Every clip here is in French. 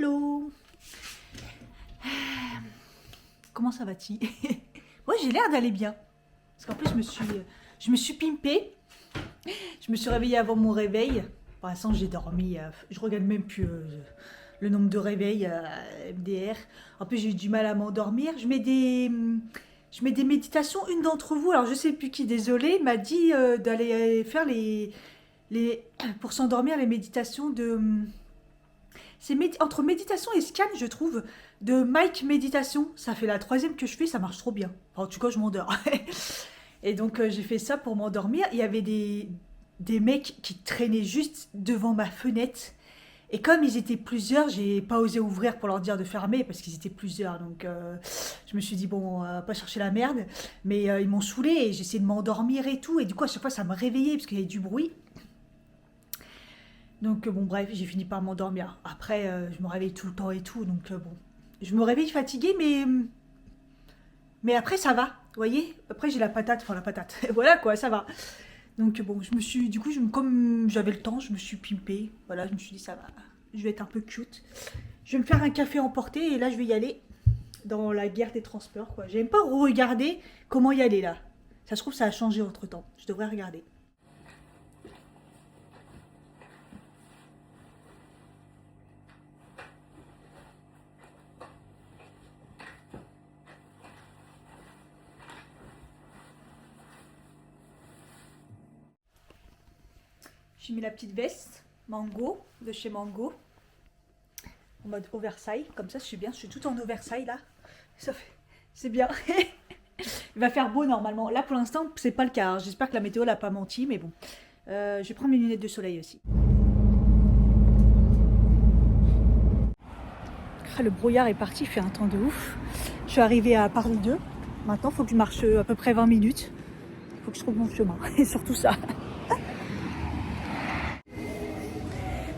Hello. Comment ça va-t-il? Moi j'ai l'air d'aller bien. Parce qu'en plus je me suis pimpée. Je me suis réveillée avant mon réveil. Pour l'instant j'ai dormi. Je regarde même plus le nombre de réveils MDR. En plus j'ai eu du mal à m'endormir. Je mets des méditations. Une d'entre vous, alors je sais plus qui, désolé, m'a dit d'aller faire pour s'endormir les méditations de... C'est entre méditation et scan, je trouve, de Mike Méditation. Ça fait la 3e que je fais, ça marche trop bien. Enfin, en tout cas, je m'endors. Et donc, j'ai fait ça pour m'endormir. Il y avait des mecs qui traînaient juste devant ma fenêtre. Et comme ils étaient plusieurs, j'ai pas osé ouvrir pour leur dire de fermer parce qu'ils étaient plusieurs. Donc, je me suis dit, bon, on va pas chercher la merde. Mais ils m'ont saoulée et j'ai essayé de m'endormir et tout. Et du coup, à chaque fois, ça me réveillait parce qu'il y avait du bruit. Donc bon bref, j'ai fini par m'endormir. Après, je me réveille tout le temps et tout, donc bon. Je me réveille fatiguée, mais après ça va, vous voyez. Après j'ai la patate, voilà quoi, ça va. Donc bon, du coup, comme j'avais le temps, je me suis pimpée. Voilà, je me suis dit ça va, je vais être un peu cute. Je vais me faire un café emporté et là je vais y aller dans la guerre des transports, quoi. J'aime pas regarder comment y aller là. Ça se trouve ça a changé entre temps, je devrais regarder. J'ai mis la petite veste Mango de chez Mango en mode oversize, comme ça je suis bien, je suis tout en oversize là, c'est bien. Il va faire beau normalement, là pour l'instant c'est pas le cas, j'espère que la météo l'a pas menti, mais bon. Je vais prendre mes lunettes de soleil aussi. Le brouillard est parti, il fait un temps de ouf. Je suis arrivée à Paris 2, maintenant il faut que je marche à peu près 20 minutes, il faut que je trouve mon chemin, et surtout ça.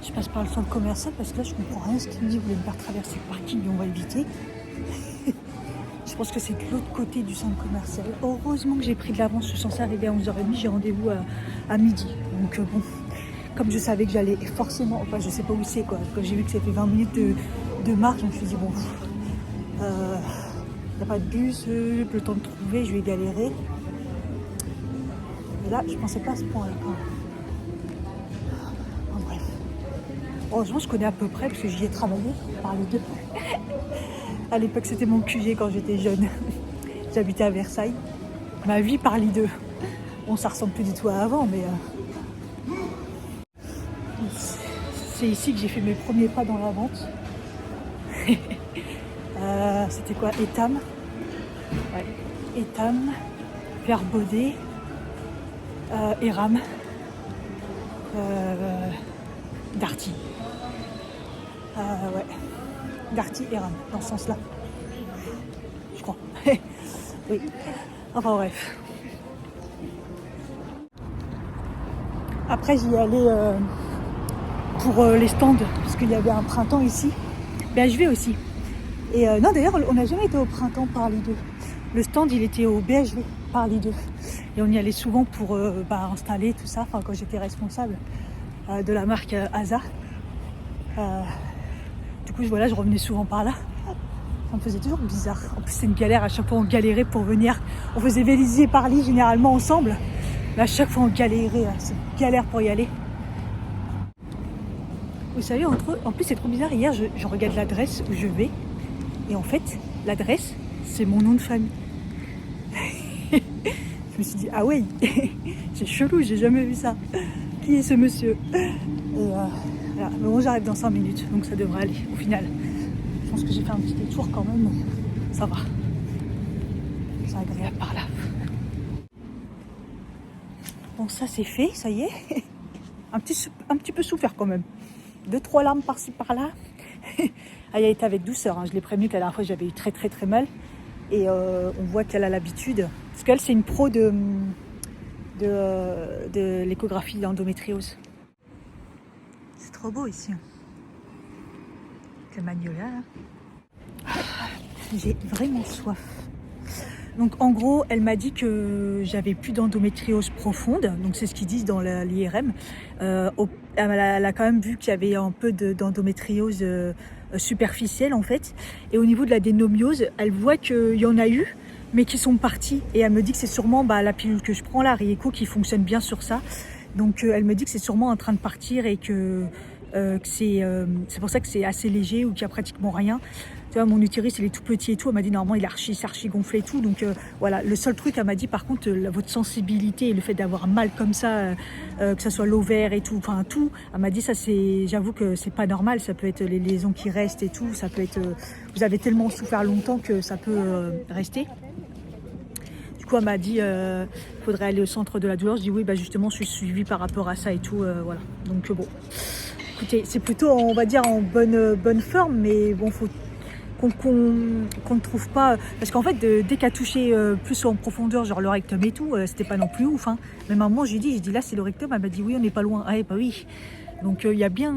Je passe par le centre commercial parce que là je comprends rien ce qu'il me dit, vous voulez me faire traverser le parking et on va éviter. Je pense que c'est de l'autre côté du centre commercial. Heureusement que j'ai pris de l'avance, je suis censée arriver à 11h30, j'ai rendez-vous à midi. Donc bon, comme je savais que j'allais forcément, enfin je sais pas où c'est quoi, quand j'ai vu que ça fait 20 minutes de marche, je me suis dit bon, il n'y a pas de bus, j'ai plus le temps de trouver, je vais galérer. Et là je pensais pas à ce point-là. Heureusement, je connais à peu près parce que j'y ai travaillé par les deux. À l'époque, c'était mon QG quand j'étais jeune. J'habitais à Versailles. Ma vie par les deux. Bon, ça ressemble plus du tout à avant, mais... C'est ici que j'ai fait mes premiers pas dans la vente. C'était quoi? Etam. Ouais. Etam, Verbaudet, Eram, Darty. Ouais, Darty et Ram, dans ce sens-là. Je crois. Oui. Enfin bref. Après, j'y allais pour les stands, parce qu'il y avait un printemps ici. BHV aussi. Et non, d'ailleurs, on n'a jamais été au printemps par les deux. Le stand, il était au BHV par les deux. Et on y allait souvent pour installer tout ça, quand j'étais responsable de la marque Asa. Du coup, voilà, je revenais souvent par là. Ça me faisait toujours bizarre. En plus, c'est une galère. À chaque fois, on galérait pour venir. On faisait Vélizy et Parly généralement ensemble. Mais à chaque fois, on galérait. C'est une galère pour y aller. Vous savez, en plus, c'est trop bizarre. Hier, je regarde l'adresse où je vais. Et en fait, l'adresse, c'est mon nom de famille. Je me suis dit, ah ouais, c'est chelou, j'ai jamais vu ça. Qui est ce monsieur? Et voilà. Mais bon, j'arrive dans 5 minutes, donc ça devrait aller au final. Je pense que j'ai fait un petit détour quand même, mais ça va. C'est agréable par là. Bon, ça c'est fait, ça y est. Un petit peu souffert quand même. 2-3 larmes par-ci par-là. Elle a été avec douceur, hein. Je l'ai prévenue que la dernière fois j'avais eu très mal. Et on voit qu'elle a l'habitude. Parce qu'elle, c'est une pro de l'échographie d'endométriose. C'est trop beau ici. Le magnolia là. J'ai vraiment soif. Donc en gros, elle m'a dit que j'avais plus d'endométriose profonde. Donc c'est ce qu'ils disent dans l'IRM. Elle a quand même vu qu'il y avait un peu d'endométriose superficielle en fait. Et au niveau de la dénomiose, elle voit qu'il y en a eu, mais qui sont partis. Et elle me dit que c'est sûrement la pilule que je prends, la Rieco, qui fonctionne bien sur ça. Donc elle me dit que c'est sûrement en train de partir et que c'est pour ça que c'est assez léger ou qu'il n'y a pratiquement rien. Tu vois, mon utérus il est tout petit et tout. Elle m'a dit normalement il est archi gonflé et tout. Donc voilà, le seul truc elle m'a dit par contre votre sensibilité et le fait d'avoir mal comme ça, que ça soit l'ovaire et tout, enfin tout. Elle m'a dit ça c'est, j'avoue que c'est pas normal. Ça peut être les lésions qui restent et tout. Ça peut être, vous avez tellement souffert longtemps que ça peut rester. Du coup elle m'a dit faudrait aller au centre de la douleur. Je dis oui justement je suis suivie par rapport à ça et tout. Voilà. Donc bon. Écoutez, c'est plutôt, on va dire, en bonne forme, mais bon, faut qu'on ne trouve pas... Parce qu'en fait, dès qu'à touché plus en profondeur, genre le rectum et tout, c'était pas non plus ouf. Hein. Même à un moment, j'ai dit là, c'est le rectum. Elle m'a dit, oui, on n'est pas loin. Ah, bah oui. Donc, il y a bien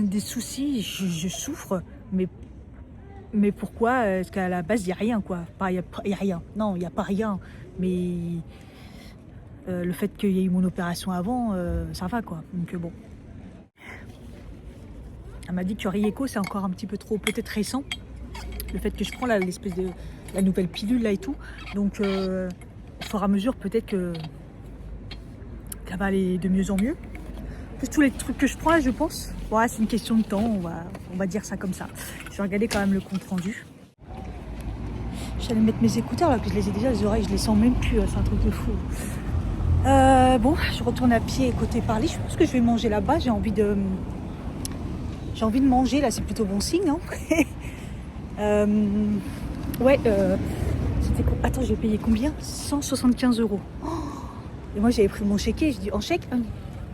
des soucis. Je souffre, mais pourquoi? Parce qu'à la base, il n'y a rien, quoi. Il n'y a rien. Non, il n'y a pas rien. Mais le fait qu'il y ait eu mon opération avant, ça va, quoi. Donc, bon. Elle m'a dit que Rieco c'est encore un petit peu trop peut-être récent. Le fait que je prends là l'espèce de la nouvelle pilule là et tout. Donc au fur et à mesure peut-être que ça va aller de mieux en mieux. Plus tous les trucs que je prends là je pense. Voilà, c'est une question de temps, on va dire ça comme ça. Je vais regarder quand même le compte rendu. J'allais mettre mes écouteurs là, que je les ai déjà les oreilles, je les sens même plus, c'est un truc de fou. Bon, je retourne à pied côté Paris. Je pense que je vais manger là-bas, j'ai envie de manger, là c'est plutôt bon signe, non? Ouais, c'était quoi? Attends, j'ai payé combien? 175 €. Oh, et moi j'avais pris mon chéquier, je dis en chèque?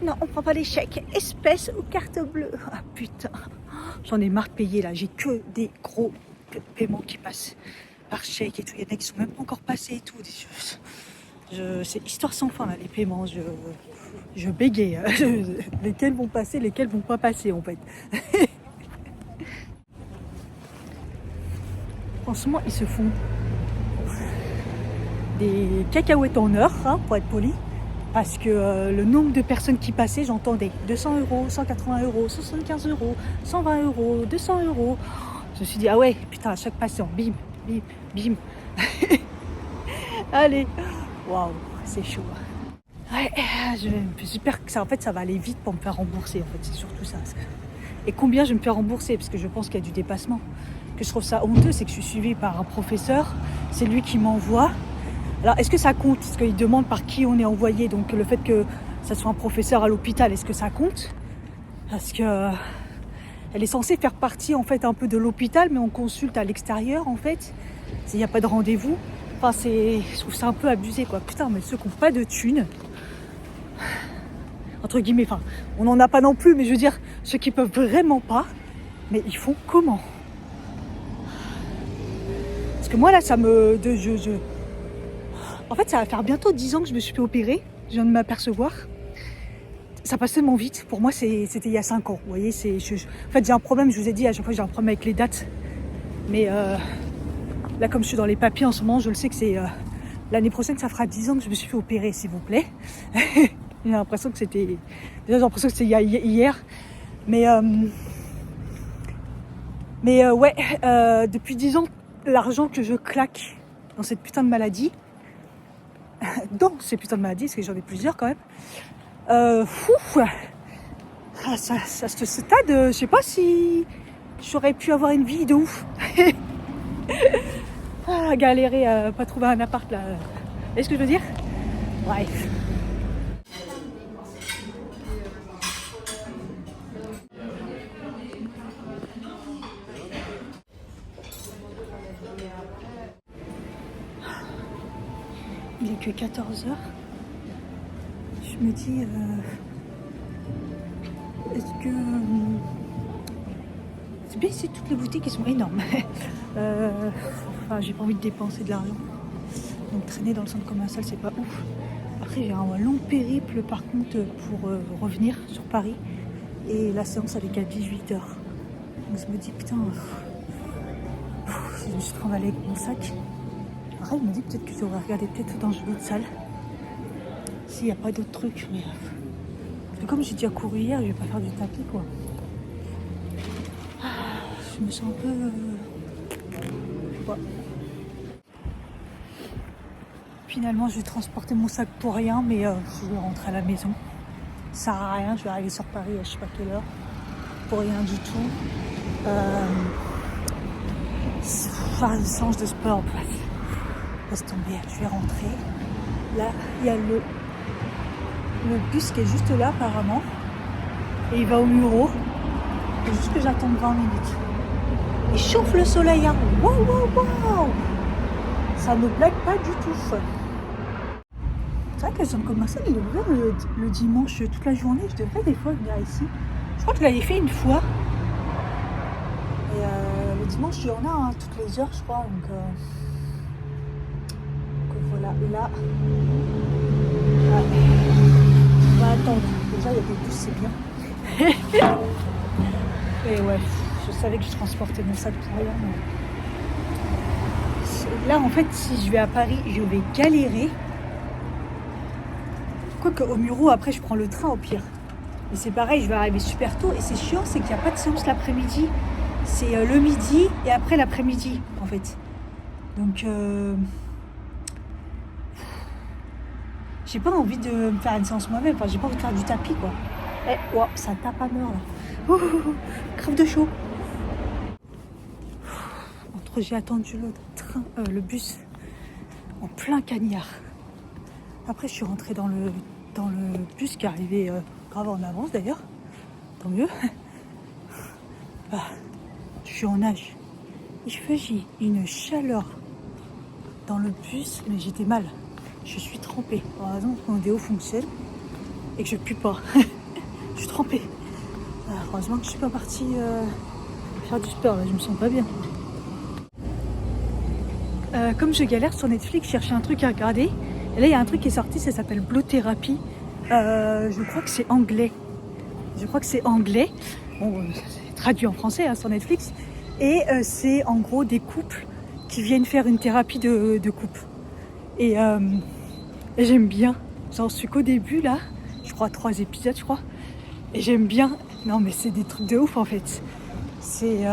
Non, on prend pas les chèques, espèces ou carte bleue. Ah putain, j'en ai marre de payer là, j'ai que des gros paiements qui passent par chèque et tout. Il y en a qui sont même pas encore passés et tout. C'est histoire sans fin là, les paiements, je bégaye. Lesquels vont passer, lesquels vont pas passer en fait. Franchement, ils se font des cacahuètes en heure, hein, pour être poli. Parce que le nombre de personnes qui passaient, j'entendais 200 €, 180 €, 75 €, 120 €, 200 €. Je me suis dit, ah ouais, putain, à chaque patient, bim, bim, bim. Allez, waouh, c'est chaud. Ouais, j'espère que ça, en fait, ça va aller vite pour me faire rembourser. En fait, c'est surtout ça. Et combien je me fais rembourser? Parce que je pense qu'il y a du dépassement. Que je trouve ça honteux, c'est que je suis suivie par un professeur. C'est lui qui m'envoie. Alors, est-ce que ça compte? Parce qu'il demande par qui on est envoyé. Donc, le fait que ça soit un professeur à l'hôpital, est-ce que ça compte? Parce que elle est censée faire partie, en fait, un peu de l'hôpital, mais on consulte à l'extérieur, en fait. Il n'y a pas de rendez-vous. Enfin, je trouve ça un peu abusé, quoi. Putain, mais ceux qui n'ont pas de thunes, entre guillemets, enfin, on n'en a pas non plus, mais je veux dire, ceux qui peuvent vraiment pas, mais ils font comment? Parce que moi, là, ça me... En fait, ça va faire bientôt 10 ans que je me suis fait opérer. Je viens de m'apercevoir. Ça passe tellement vite. Pour moi, c'était il y a 5 ans. Vous voyez, en fait, j'ai un problème. Je vous ai dit, à chaque fois, j'ai un problème avec les dates. Mais là, comme je suis dans les papiers en ce moment, je le sais que c'est... l'année prochaine, ça fera 10 ans que je me suis fait opérer, s'il vous plaît. J'ai l'impression que c'était... Déjà, j'ai l'impression que c'était hier. Mais ouais, depuis 10 ans, l'argent que je claque dans cette putain de maladie... dans ces putains de maladies, parce que j'en ai plusieurs quand même. Ça se stade, je sais pas si j'aurais pu avoir une vie de ouf. Galérer à pas trouver un appart là. Vous voyez ce que je veux dire? Bref. Il est que 14 h. Je me dis, est-ce que... c'est bien ici, toutes les boutiques qui sont énormes. Enfin, j'ai pas envie de dépenser de l'argent. Donc traîner dans le centre commercial, c'est pas ouf. Après, j'ai un long périple par contre pour revenir sur Paris. Et la séance elle est qu'à 18 h. Donc je me dis, putain, je me suis trimballée avec mon sac. Après, je me dis peut-être que je devrais regarder peut-être dans une autre salle. S'il n'y a pas d'autres trucs, mais... Parce que comme j'ai déjà couru hier, je vais pas faire du tapis, quoi. je me sens un peu... ouais. Finalement, je vais transporter mon sac pour rien, mais je vais rentrer à la maison. Ça sert à rien, je vais arriver sur Paris à je sais pas quelle heure. Pour rien du tout. Faire une séance de sport, bref. Laisse tomber, je vais rentrer. Là, il y a le bus qui est juste là apparemment. Et il va au Muro. Il faut juste que j'attende 20 minutes. Il chauffe le soleil, hein. Waouh, waouh, waouh. Ça ne blague pas du tout. C'est vrai que le centre commercial, il est ouvert le dimanche toute la journée. Je devrais des fois venir ici. Je crois que je l'avais fait une fois. Et le dimanche, il y en a hein, toutes les heures, je crois. Donc voilà. Et là, on va attendre. Déjà, il y a des bus, c'est bien. Et ouais, je savais que je transportais mon sac pour rien. Mais... là, en fait, si je vais à Paris, je vais galérer. Quoique au Muro, après, je prends le train au pire. Et c'est pareil, je vais arriver super tôt. Et c'est chiant, c'est qu'il n'y a pas de séance l'après-midi. C'est le midi et après l'après-midi, en fait. Donc, j'ai pas envie de me faire une séance moi-même. Enfin, j'ai pas envie de faire du tapis, quoi. Eh, wow, ça tape à mort, là. Crève de chaud. Entre j'ai attendu le bus en plein cagnard. Après, je suis rentrée dans le bus qui est arrivé grave en avance, d'ailleurs. Tant mieux. Je suis en nage. Il faisait une chaleur dans le bus, mais j'étais mal. Je suis trempée. Heureusement que mon déo fonctionne et que je pue pas. Je suis trempée. Heureusement que je suis pas partie faire du sport, là, je me sens pas bien. Comme je galère sur Netflix, je cherchais un truc à regarder. Et là, il y a un truc qui est sorti, ça s'appelle Blue Therapy. Je crois que c'est anglais. Bon, c'est traduit en français hein, sur Netflix. Et c'est en gros des couples qui viennent faire une thérapie de couple. Et j'aime bien. J'en suis qu'au début là. Je crois 3 épisodes, je crois. Et j'aime bien. Non mais c'est des trucs de ouf en fait. C'est...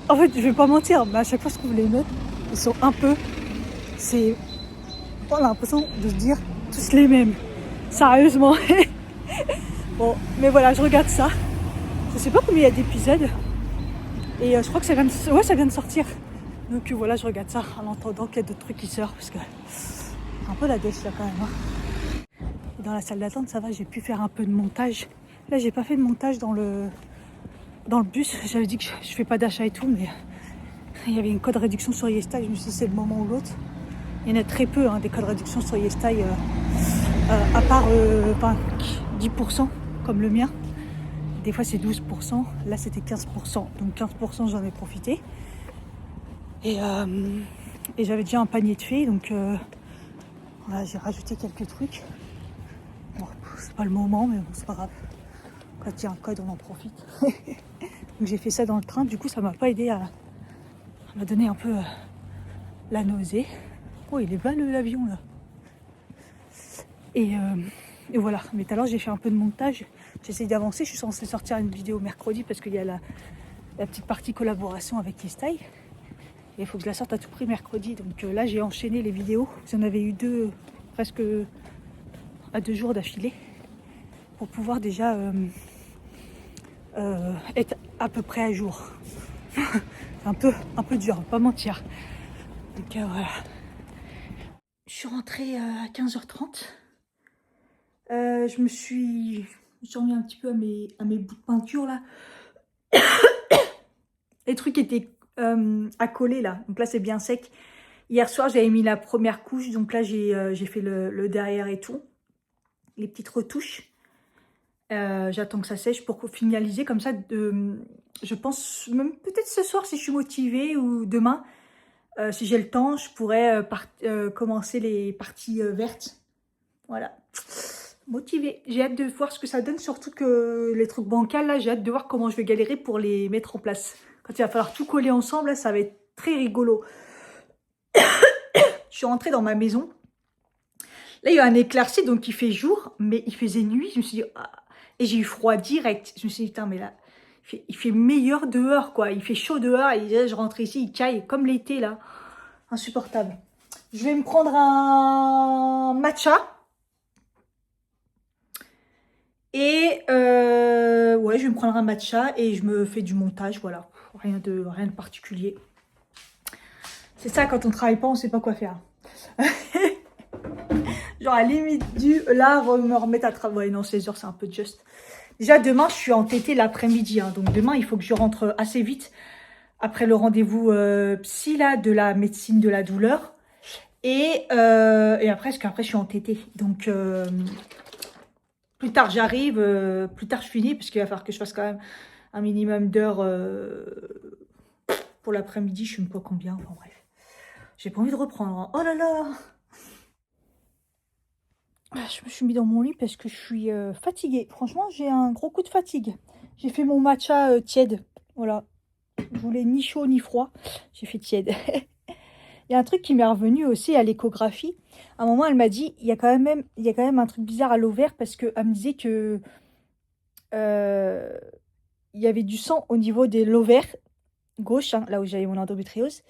En fait, je vais pas mentir, mais à chaque fois je trouve les notes, ils sont un peu... C'est... On a l'impression de se dire tous les mêmes. Sérieusement. Bon, mais voilà, je regarde ça. Je sais pas combien il y a d'épisodes. Et je crois que ça vient de sortir. Donc voilà, je regarde ça en entendant qu'il y a d'autres trucs qui sortent. Parce que c'est un peu la dèche là quand même. Hein. Dans la salle d'attente, ça va, j'ai pu faire un peu de montage. Là, j'ai pas fait de montage dans le bus. J'avais dit que je fais pas d'achat et tout, mais il y avait une code réduction sur YesStyle. Je me suis dit c'est le moment ou l'autre. Il y en a très peu hein, des codes réduction sur YesStyle, à part 10% comme le mien. Des fois c'est 12%, là c'était 15%. Donc 15% j'en ai profité. Et j'avais déjà un panier de fées, donc voilà, j'ai rajouté quelques trucs. Bon, c'est pas le moment, mais bon, c'est pas grave. Quand il y a un code, on en profite. Donc j'ai fait ça dans le train, du coup ça m'a pas aidé à me donner un peu la nausée. Oh, il est bas l'avion là. Et voilà, mais tout à l'heure j'ai fait un peu de montage. J'essaie d'avancer, je suis censée sortir une vidéo mercredi parce qu'il y a la petite partie collaboration avec YesStyle. Et il faut que je la sorte à tout prix mercredi. Donc là j'ai enchaîné les vidéos. J'en avais eu 2 presque à 2 jours d'affilée. Pour pouvoir déjà être à peu près à jour. un peu dur, on va pas mentir. Donc voilà. Je suis rentrée à 15h30. Je me suis remis un petit peu à mes bouts de peinture là. Les trucs étaient à coller là. Donc là c'est bien sec. Hier soir j'avais mis la première couche. Donc là j'ai fait le derrière et tout. Les petites retouches. J'attends que ça sèche pour finaliser comme ça. Je pense même peut-être ce soir si je suis motivée ou demain. Si j'ai le temps, je pourrais commencer les parties vertes. Voilà. Motivée. J'ai hâte de voir ce que ça donne, surtout que les trucs bancals, là, j'ai hâte de voir comment je vais galérer pour les mettre en place. Quand il va falloir tout coller ensemble, là, ça va être très rigolo. Je suis rentrée dans ma maison. Là, il y a un éclairci, donc il fait jour, mais il faisait nuit. Je me suis dit, ah. Et j'ai eu froid direct. Je me suis dit, putain, mais là, il Il fait meilleur dehors, quoi. Il fait chaud dehors et je rentre ici, il caille comme l'été, là. Insupportable. Je vais me prendre un matcha. Et ouais, je vais me prendre un matcha et je me fais du montage, voilà. Rien de particulier. C'est ça, quand on travaille pas, on sait pas quoi faire. Genre, à la limite là, me remettre à travailler. Non, 16 h, c'est un peu juste. Déjà, demain, je suis en TT l'après-midi. Hein, donc, demain, il faut que je rentre assez vite. Après le rendez-vous psy, là, de la médecine de la douleur. Et après, parce qu'après, je suis en TT. Donc, plus tard, j'arrive. Plus tard, je finis. Parce qu'il va falloir que je fasse quand même un minimum d'heures pour l'après-midi. Je ne sais pas combien. Enfin, bref. J'ai pas envie de reprendre. Hein. Oh là là! Je me suis mis dans mon lit parce que je suis fatiguée. Franchement, j'ai un gros coup de fatigue. J'ai fait mon matcha tiède. Voilà. Je voulais ni chaud ni froid. J'ai fait tiède. Il y a un truc qui m'est revenu aussi à l'échographie. À un moment, elle m'a dit, il y a quand même un truc bizarre à l'ovaire parce qu'elle me disait que il y avait du sang au niveau de l'ovaire gauche, hein, là où j'avais mon endométriose,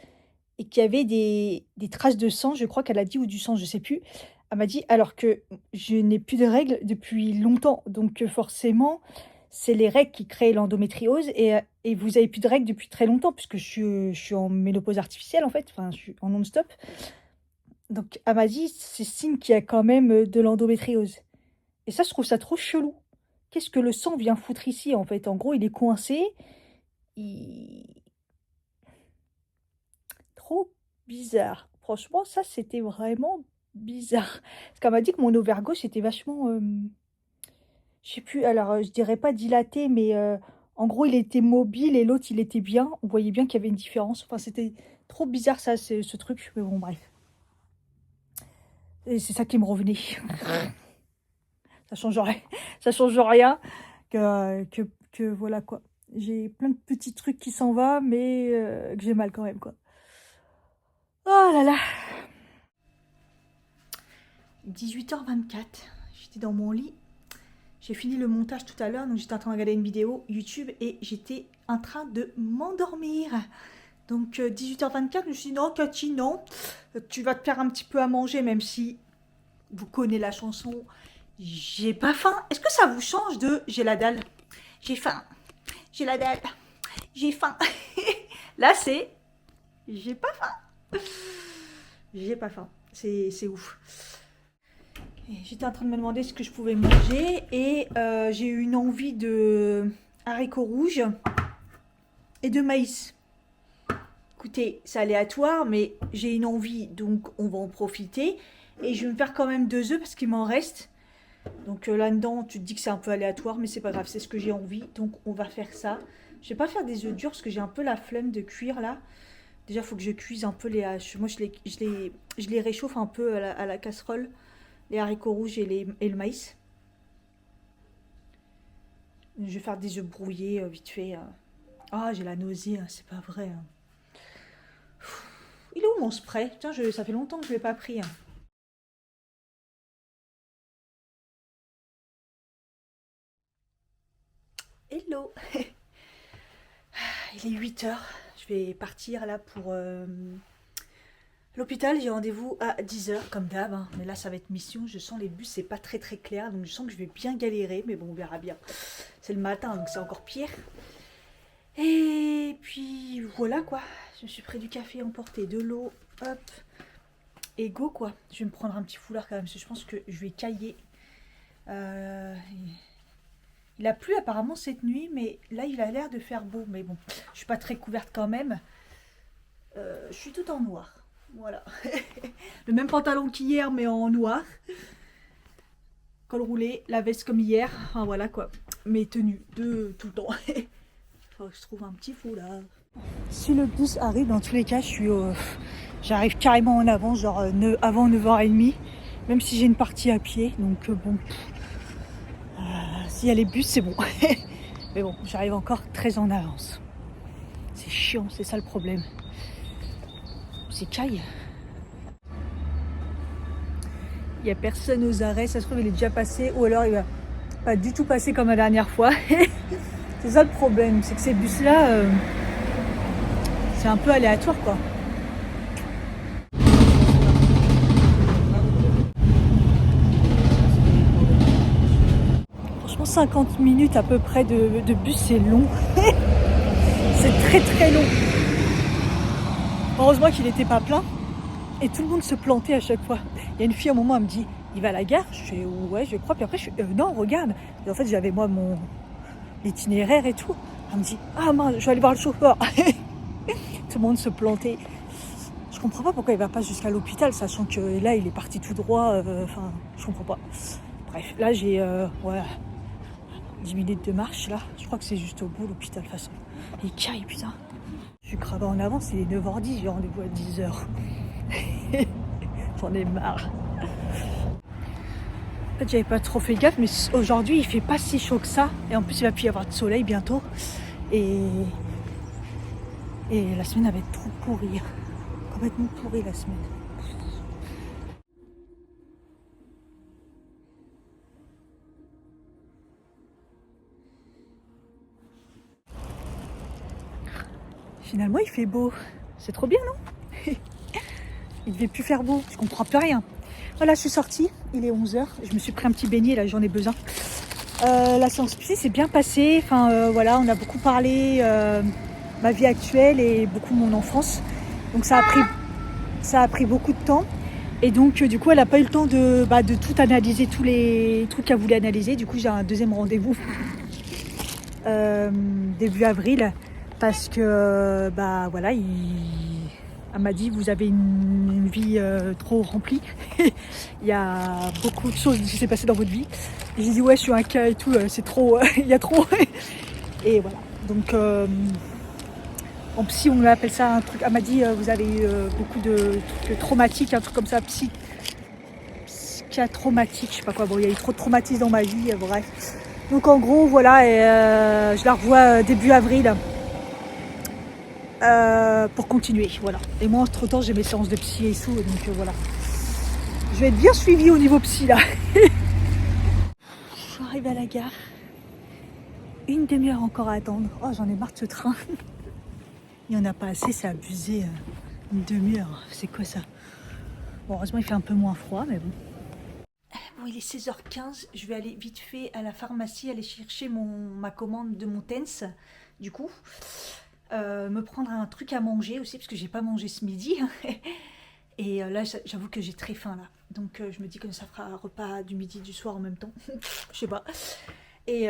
et qu'il y avait des traces de sang, je crois qu'elle a dit, ou du sang, je sais plus. Elle m'a dit, alors que je n'ai plus de règles depuis longtemps, donc forcément, c'est les règles qui créent l'endométriose, et vous avez plus de règles depuis très longtemps, puisque je suis en ménopause artificielle, en fait, enfin, je suis en non-stop. Donc, elle m'a dit, c'est signe qu'il y a quand même de l'endométriose. Et ça, je trouve ça trop chelou. Qu'est-ce que le sang vient foutre ici, en fait? En gros, il est coincé. Trop bizarre. Franchement, ça, c'était vraiment bizarre. Parce qu'elle m'a dit que mon ovaire gauche était vachement... je sais plus, alors je dirais pas dilaté, mais en gros, il était mobile et l'autre, il était bien. On voyait bien qu'il y avait une différence. Enfin, c'était trop bizarre, ça, ce truc. Mais bon, bref. Et c'est ça qui me revenait. Ça change rien. Ça change rien. Que voilà, quoi. J'ai plein de petits trucs qui s'en vont, mais que j'ai mal quand même, quoi. Oh là là. 18h24. J'étais dans mon lit. J'ai fini le montage tout à l'heure, donc j'étais en train de regarder une vidéo YouTube et j'étais en train de m'endormir. Donc 18h24, je me suis dit non, Cathy, non, tu vas te faire un petit peu à manger, même si vous connaissez la chanson. J'ai pas faim. Est-ce que ça vous change de j'ai la dalle? J'ai faim. J'ai la dalle. J'ai faim. Là, c'est j'ai pas faim. J'ai pas faim. C'est ouf. J'étais en train de me demander ce que je pouvais manger et j'ai eu une envie de haricots rouges et de maïs. Écoutez, c'est aléatoire, mais j'ai une envie, donc on va en profiter. Et je vais me faire quand même 2 œufs parce qu'il m'en reste. Donc là-dedans, tu te dis que c'est un peu aléatoire, mais c'est pas grave, c'est ce que j'ai envie. Donc on va faire ça. Je vais pas faire des œufs durs parce que j'ai un peu la flemme de cuire là. Déjà, il faut que je cuise un peu les haches. Moi, je les réchauffe un peu à la casserole. Les haricots rouges et le maïs. Je vais faire des œufs brouillés vite fait. Ah, j'ai la nausée, hein, c'est pas vrai. Hein. Il est où mon spray? Putain, ça fait longtemps que je ne l'ai pas pris. Hein. Hello. Il est 8h. Je vais partir là pour l'hôpital. J'ai rendez-vous à 10h comme d'hab. Hein. Mais là, ça va être mission. Je sens les bus, c'est pas très très clair. Donc je sens que je vais bien galérer. Mais bon, on verra bien. C'est le matin, donc c'est encore pire. Et puis voilà quoi. Je me suis pris du café emporté, de l'eau. Hop. Et go quoi. Je vais me prendre un petit foulard quand même. Parce que je pense que je vais cailler. Il a plu apparemment cette nuit, mais là il a l'air de faire beau. Mais bon, je suis pas très couverte quand même. Je suis tout en noir. Voilà. Le même pantalon qu'hier, mais en noir. Col roulé, la veste comme hier. Enfin voilà quoi. Mes tenues de tout le temps. Faut que je trouve un petit foulard. Si le bus arrive, dans tous les cas, j'arrive carrément en avant, genre avant 9h30. Même si j'ai une partie à pied. Donc bon. S'il y a les bus, c'est bon. Mais bon, j'arrive encore très en avance. C'est chiant, c'est ça le problème. C'est caille. Il n'y a personne aux arrêts. Ça se trouve, il est déjà passé. Ou alors, il va pas du tout passer comme la dernière fois. C'est ça le problème, c'est que ces bus-là, c'est un peu aléatoire, quoi. Franchement, 50 minutes à peu près de bus, c'est long. C'est très très long. Heureusement qu'il n'était pas plein. Et tout le monde se plantait à chaque fois. Il y a une fille, à un moment, elle me dit, il va à la gare? Je fais, ouais, je crois. Puis après, je fais, non, regarde. Et en fait, j'avais moi mon itinéraire et tout. Elle me dit, ah mince, je vais aller voir le chauffeur. Tout le monde se plantait. Je comprends pas pourquoi il va pas jusqu'à l'hôpital, sachant que là, il est parti tout droit. Enfin, je comprends pas. Bref, là, j'ai 10 minutes de marche, là. Je crois que c'est juste au bout, l'hôpital, de toute façon. Et caille, putain. Je suis cravé en avance, il est 9h10, j'ai rendez-vous à 10h. J'en ai marre. En fait, j'avais pas trop fait gaffe, mais aujourd'hui, il fait pas si chaud que ça. Et en plus, il va plus y avoir de soleil bientôt. Et la semaine, elle va être trop pourrie. Complètement pourrie, la semaine. Finalement, il fait beau. C'est trop bien, non? Il devait plus faire beau. Je comprends plus rien. Voilà, je suis sortie. Il est 11h. Je me suis pris un petit beignet, là, j'en ai besoin. La séance psy s'est bien passée. Enfin, voilà, on a beaucoup parlé ma vie actuelle et beaucoup mon enfance. Donc, ça a pris beaucoup de temps. Et donc, du coup, elle n'a pas eu le temps de tout analyser, tous les trucs qu'elle voulait analyser. Du coup, j'ai un deuxième rendez-vous début avril. Parce que, voilà, elle m'a dit, vous avez une vie trop remplie. Il y a beaucoup de choses qui s'est passé dans votre vie. Et j'ai dit, ouais, je suis un cas et tout, c'est trop, il y a trop. Et voilà. Donc, en psy, on appelle ça un truc. Elle m'a dit, vous avez eu beaucoup de trucs traumatiques, un truc comme ça, psychiatraumatique, je sais pas quoi. Bon, il y a eu trop de traumatismes dans ma vie, bref. Donc, en gros, voilà, et, je la revois début avril. Pour continuer, voilà. Et moi, entre temps, j'ai mes séances de psy et tout, donc voilà. Je vais être bien suivie au niveau psy, là. Je suis arrivée à la gare. Une demi-heure encore à attendre. Oh, j'en ai marre de ce train. Il n'y en a pas assez, c'est abusé. Une demi-heure, c'est quoi ça? Bon, heureusement, il fait un peu moins froid, mais bon. Bon, il est 16h15. Je vais aller vite fait à la pharmacie, aller chercher ma commande de mon TENS, du coup. Me prendre un truc à manger aussi, parce que j'ai pas mangé ce midi. Et là, j'avoue que j'ai très faim, là. Donc, je me dis que ça fera un repas du midi, du soir en même temps. Je sais pas. Et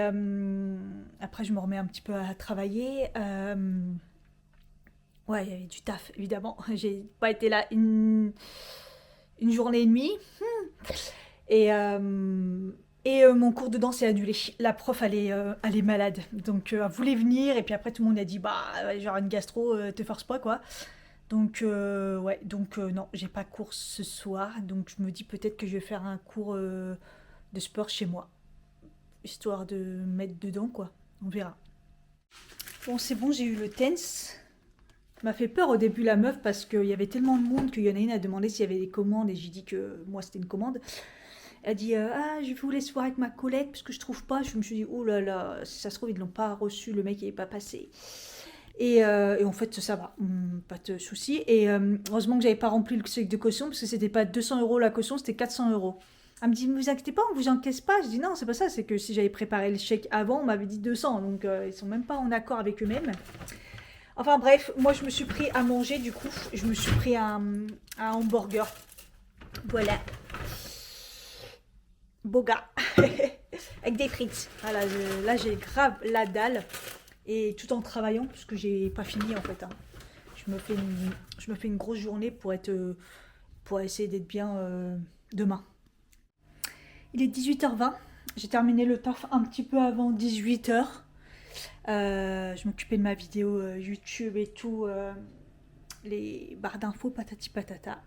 après, je me remets un petit peu à travailler. Ouais, il y avait du taf, évidemment. J'ai pas été là une journée et demie. Et mon cours de danse est annulé. La prof, elle est malade. Donc, elle voulait venir. Et puis après, tout le monde a dit, genre une gastro, te force pas, quoi. Donc, ouais. Donc, non, j'ai pas cours ce soir. Donc, je me dis peut-être que je vais faire un cours de sport chez moi. Histoire de mettre dedans, quoi. On verra. Bon, c'est bon, j'ai eu le TENS. Ça m'a fait peur au début, la meuf, parce qu'il y avait tellement de monde qu'il y en a une à demander s'il y avait des commandes. Et j'ai dit que moi, c'était une commande. Elle dit je vous laisse voir avec ma collègue parce que je trouve pas. Je me suis dit oh là là, si ça se trouve ils l'ont pas reçu, le mec il est pas passé. Et en fait ça va, pas de souci. Et heureusement que j'avais pas rempli le chèque de caution parce que c'était pas 200 € la caution, c'était 400 €. Elle me dit ne vous inquiétez pas, on vous encaisse pas. Je dis non c'est pas ça, c'est que si j'avais préparé le chèque avant, on m'avait dit 200, donc ils sont même pas en accord avec eux-mêmes. Enfin bref, moi je me suis pris à manger du coup, je me suis pris un hamburger. Voilà. Boga avec des frites. Voilà, là j'ai grave la dalle et tout en travaillant parce que j'ai pas fini en fait. Hein. Je me fais une grosse journée pour essayer d'être bien demain. Il est 18h20. J'ai terminé le taf un petit peu avant 18h. Je m'occupais de ma vidéo YouTube et tout, les barres d'infos patati patata.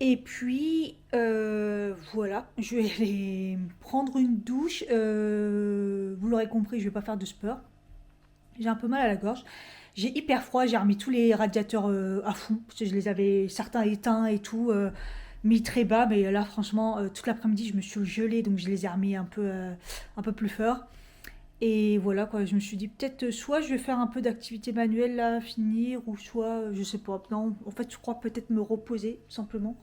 Et puis, voilà, je vais aller prendre une douche. Vous l'aurez compris, je ne vais pas faire de sport. J'ai un peu mal à la gorge. J'ai hyper froid, j'ai remis tous les radiateurs à fond. Parce que je les avais certains éteints et tout, mis très bas. Mais là, franchement, toute l'après-midi, je me suis gelée. Donc, je les ai remis un peu plus fort. Et voilà quoi, je me suis dit peut-être soit je vais faire un peu d'activité manuelle là, finir, ou soit je sais pas. Non, en fait je crois peut-être me reposer tout simplement.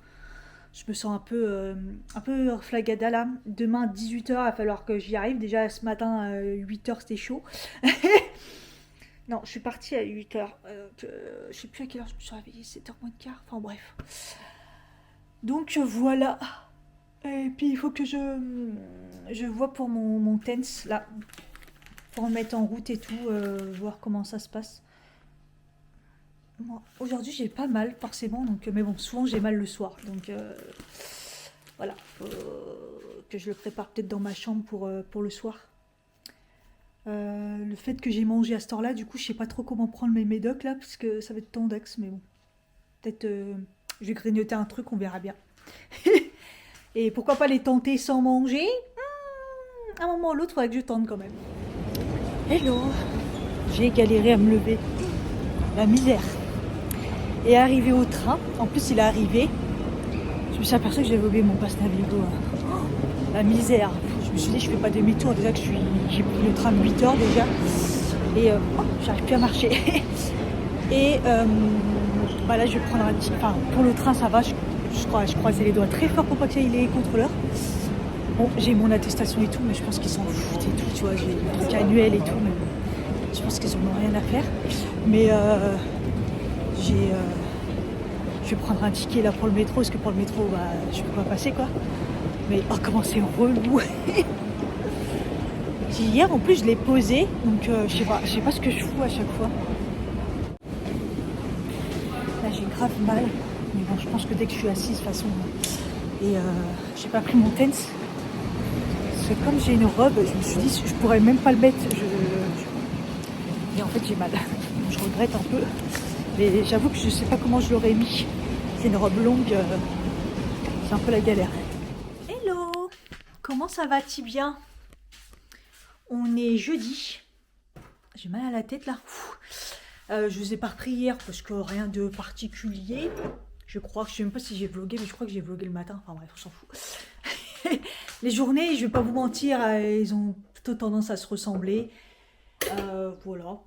Je me sens un peu flagada là. Demain 18h, il va falloir que j'y arrive. Déjà ce matin à 8h c'était chaud. Non, je suis partie à 8h. Je sais plus à quelle heure je me suis réveillée, 7h moins de quart. Enfin bref. Donc voilà. Et puis il faut que je vois pour mon TENS là, pour le mettre en route et tout, voir comment ça se passe. Moi, aujourd'hui j'ai pas mal forcément, donc, mais bon, souvent j'ai mal le soir. Donc voilà, faut que je le prépare peut-être dans ma chambre pour le soir. Le fait que j'ai mangé à cette heure-là, du coup, je sais pas trop comment prendre mes médocs là, parce que ça va être tendax, mais bon. Peut-être je vais grignoter un truc, on verra bien. Et pourquoi pas les tenter sans manger? À un moment ou l'autre, il faudrait que je tente quand même. Hello! J'ai galéré à me lever. La misère. Et arrivé au train, en plus il est arrivé, je me suis aperçu que j'avais oublié mon passe Navigo. La misère. Je me suis dit, je fais pas demi-tour, déjà que j'ai pris le train de 8h déjà. Et j'arrive plus à marcher. Et bah là, je vais prendre un petit. Enfin, pour le train, ça va, je croisais les doigts très fort pour pas qu'il y ait les contrôleurs. Bon, j'ai mon attestation et tout, mais je pense qu'ils s'en foutent et tout, tu vois, j'ai le truc annuel et tout, mais je pense qu'ils en ont rien à faire. Mais je vais prendre un ticket là pour le métro, parce que pour le métro, bah, je peux pas passer quoi. Mais oh, comment c'est relou! Hier en plus je l'ai posé, donc je sais pas ce que je fous à chaque fois. Là j'ai grave mal, mais bon je pense que dès que je suis assise de toute façon. Et j'ai pas pris mon TENS. Parce que comme j'ai une robe, je me suis dit je pourrais même pas le mettre. Et en fait j'ai mal. Je regrette un peu. Mais j'avoue que je sais pas comment je l'aurais mis. C'est une robe longue, c'est un peu la galère. Hello! Comment ça va, Tibia? On est jeudi. J'ai mal à la tête là. Je vous ai pas repris hier parce que rien de particulier. Je crois, je sais même pas si j'ai vlogué, mais je crois que j'ai vlogué le matin. Enfin bref, on s'en fout. Les journées, je vais pas vous mentir, ils ont plutôt tendance à se ressembler. Voilà.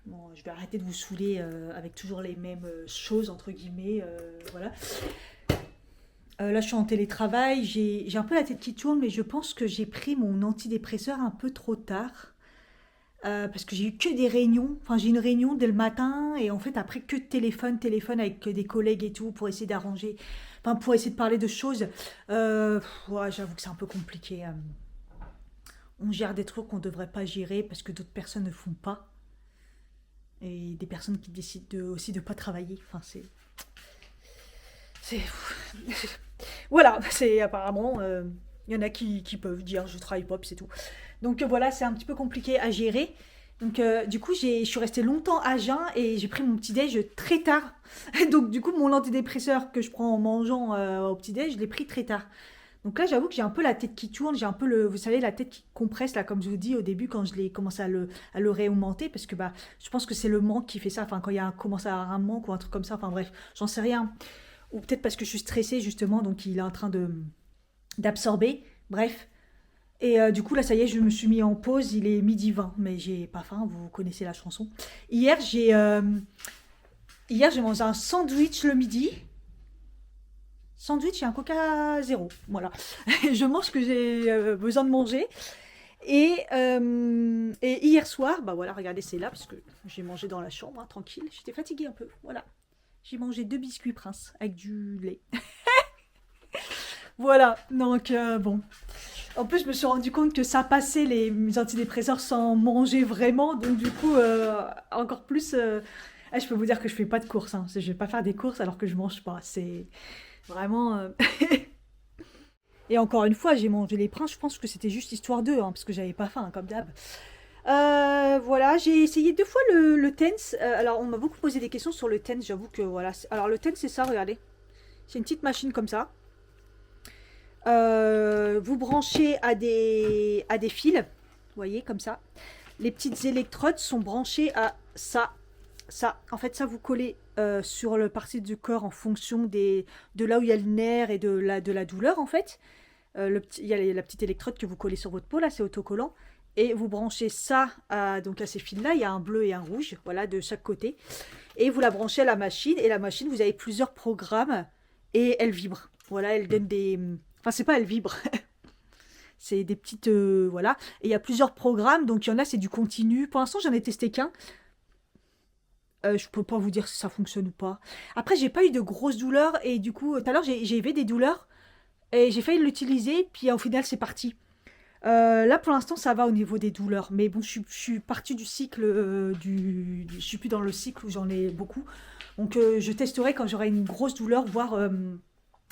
Bon, je vais arrêter de vous saouler avec toujours les mêmes choses, entre guillemets. Voilà. Là, je suis en télétravail. J'ai un peu la tête qui tourne, mais je pense que j'ai pris mon antidépresseur un peu trop tard. Parce que j'ai eu que des réunions. Enfin, j'ai une réunion dès le matin et en fait, après, que de téléphone avec des collègues et tout pour essayer d'arranger. Enfin, pour essayer de parler de choses. Ouais, j'avoue que c'est un peu compliqué. On gère des trucs qu'on ne devrait pas gérer parce que d'autres personnes ne font pas. Et des personnes qui décident aussi de ne pas travailler. Enfin, c'est. Voilà, c'est apparemment. Il y en a qui peuvent dire je travaille pas, puis c'est tout. Donc voilà, c'est un petit peu compliqué à gérer. Donc du coup, je suis restée longtemps à jeun et j'ai pris mon petit déj très tard. Donc du coup, mon antidépresseur que je prends en mangeant au petit déj, je l'ai pris très tard. Donc là, j'avoue que j'ai un peu la tête qui tourne, j'ai un peu vous savez, la tête qui compresse là, comme je vous dis au début quand je l'ai commencé à le réaugmenter, parce que bah, je pense que c'est le manque qui fait ça. Enfin, quand il y a commence à avoir un manque ou un truc comme ça. Enfin bref, j'en sais rien. Ou peut-être parce que je suis stressée justement, donc il est en train d'absorber. Bref. Et du coup, là, ça y est, je me suis mis en pause. Il est midi 20, mais j'ai pas faim, vous connaissez la chanson. Hier, hier, j'ai mangé un sandwich le midi. Sandwich et un coca zéro. Voilà. Je mange ce que j'ai besoin de manger. Et hier soir, bah voilà, regardez, c'est là, parce que j'ai mangé dans la chambre, hein, tranquille. J'étais fatiguée un peu. Voilà. J'ai mangé 2 biscuits Prince avec du lait. Voilà. Donc, bon. En plus, je me suis rendu compte que ça passait mes antidépresseurs sans manger vraiment. Donc, du coup, encore plus. Je peux vous dire que je fais pas de courses. Hein. Je vais pas faire des courses alors que je mange pas. C'est vraiment. Et encore une fois, j'ai mangé les princes. Je pense que c'était juste histoire d'eux, hein, parce que j'avais pas faim, hein, comme d'hab. Voilà, j'ai essayé 2 fois le TENS. Alors, on m'a beaucoup posé des questions sur le TENS. J'avoue que voilà. Alors, le TENS, c'est ça, regardez. C'est une petite machine comme ça. Vous branchez à des fils, vous voyez, comme ça. Les petites électrodes sont branchées à ça. Ça, en fait, ça vous collez sur le partie du corps en fonction de là où il y a le nerf et de la douleur, en fait. Il y a la petite électrode que vous collez sur votre peau, là, c'est autocollant. et vous branchez ça donc à ces fils-là. Il y a un bleu et un rouge, voilà, de chaque côté. Et vous la branchez à la machine. Et la machine, vous avez plusieurs programmes et elle vibre. Voilà, elle donne des... Enfin, c'est pas elle vibre. C'est des petites... voilà. Et il y a plusieurs programmes. Donc, il y en a, c'est du continu. Pour l'instant, j'en ai testé qu'un. Je peux pas vous dire si ça fonctionne ou pas. Après, j'ai pas eu de grosses douleurs. Et du coup, tout à l'heure, j'ai eu des douleurs. Et j'ai failli l'utiliser. Puis au final, c'est parti. Là, pour l'instant, ça va au niveau des douleurs. Mais bon, je suis partie du cycle je suis plus dans le cycle où j'en ai beaucoup. Donc, je testerai quand j'aurai une grosse douleur, voir